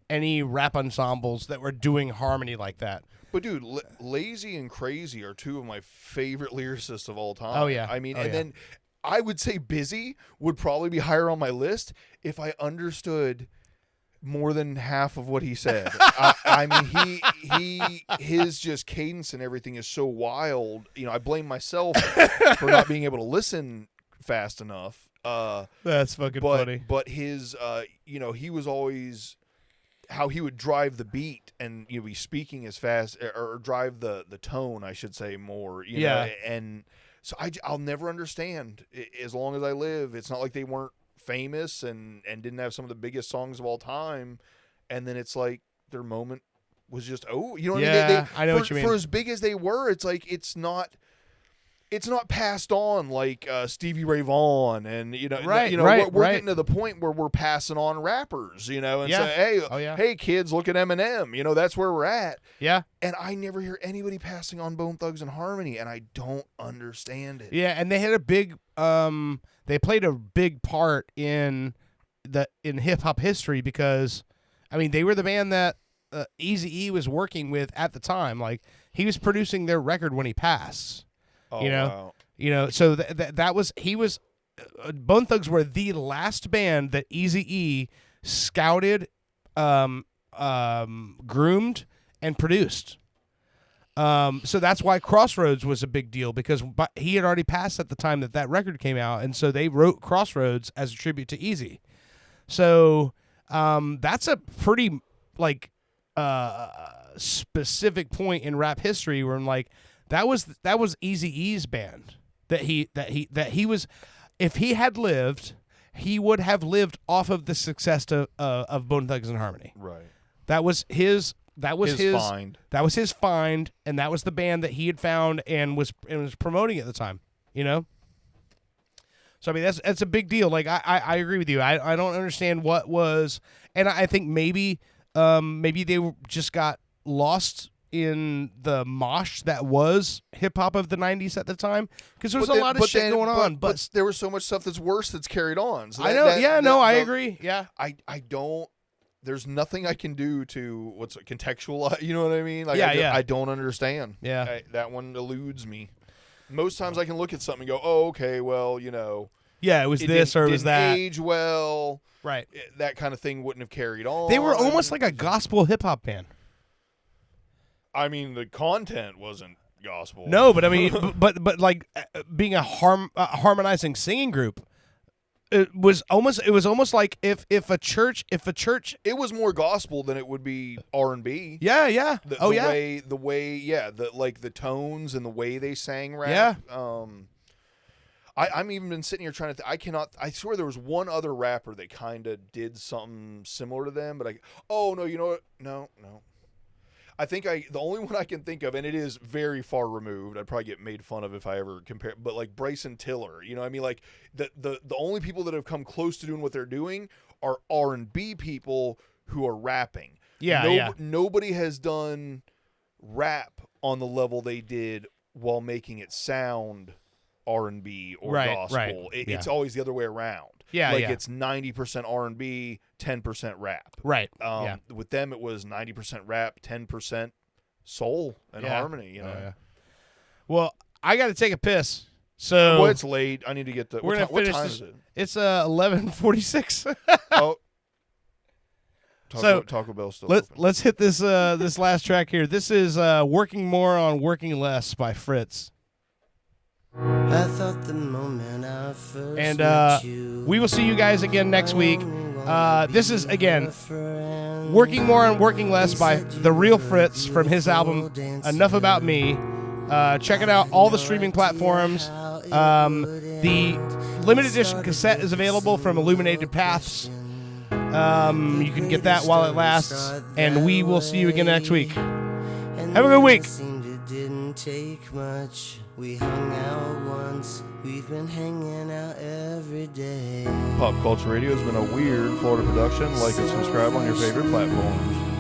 any rap ensembles that were doing harmony like that. But, dude, Lazy and Crazy are two of my favorite lyricists of all time. Oh, yeah. I mean, then I would say Busy would probably be higher on my list if I understood more than half of what he said. I mean, his just cadence and everything is so wild. I blame myself for not being able to listen fast enough. That's fucking funny. But his, he was always how he would drive the beat and be speaking as fast or drive the tone, I should say, more. You know? And so I'll never understand as long as I live. It's not like they weren't famous and didn't have some of the biggest songs of all time, and then it's like their moment was just you know what I mean? I know what you mean. For as big as they were, it's like it's not passed on like Stevie Ray Vaughan and we're getting to the point where we're passing on rappers, and say, hey kids, look at Eminem, that's where we're at. Yeah. And I never hear anybody passing on Bone Thugs and Harmony, and I don't understand it. Yeah, and they had a big they played a big part in hip hop history because I mean they were the band that Eazy-E was working with at the time. Like he was producing their record when he passed. Oh, wow. Wow. So that was Bone Thugs were the last band that Eazy-E scouted, groomed, and produced. So that's why Crossroads was a big deal because he had already passed at the time that record came out, and so they wrote Crossroads as a tribute to Eazy. So that's a pretty specific point in rap history where I'm like. That was Eazy-E's band that he was. If he had lived, he would have lived off of the success of Bone Thugs and Harmony. Right. That was his find. That was his find, and that was the band that he had found and was promoting at the time. So I mean that's a big deal. Like I agree with you. I don't understand what was, and I think maybe they just got lost in the mosh that was hip hop of the 90s at the time because there was a lot of shit going on, but there was so much stuff that's worse that's carried on. So I know. I agree. Yeah, I don't. There's nothing I can do to contextualize. You know what I mean? Like, I don't understand. Yeah, that one eludes me. Most times I can look at something and go, oh, okay, well, yeah, it was this or it was that. Age well, right? That kind of thing wouldn't have carried on. They were almost like a gospel hip hop band. I mean, the content wasn't gospel. No, but I mean, but like being a harmonizing singing group, it was almost like if a church, it was more gospel than it would be R&B. Yeah. The way, the tones and the way they sang rap. Yeah. I'm even been sitting here trying to. I swear there was one other rapper that kind of did something similar to them, but no, you know what? No. I think the only one I can think of, and it is very far removed. I'd probably get made fun of if I ever compare, but like Bryson Tiller, I mean, like the only people that have come close to doing what they're doing are R&B people who are rapping. Yeah, Nobody has done rap on the level they did while making it sound R&B or gospel. Right. It's always the other way around. Yeah, it's 90% R&B, 10% rap. Right. With them, it was 90% rap, 10% soul and harmony. Well, I got to take a piss. So it's late. I need to get the. We're what gonna finish time this. is it? It's 11:46. Oh. Taco Bell's still open. Let's hit this this last track here. This is "Working More on Working Less" by Fritz. I thought the moment I first And met you, we will see you guys again next week. This is, again, Working More on Working Less by The Real Fritz from his album Enough About Me. Check it out, all the streaming platforms. The limited edition cassette is available from Illuminated Paths. You can get that while it lasts. And we will see you again next week. Have a good week. It didn't take much. We hung out once. We've been hanging out every day. Pop Culture Radio has been a weird Florida production. Like and subscribe on your favorite platforms.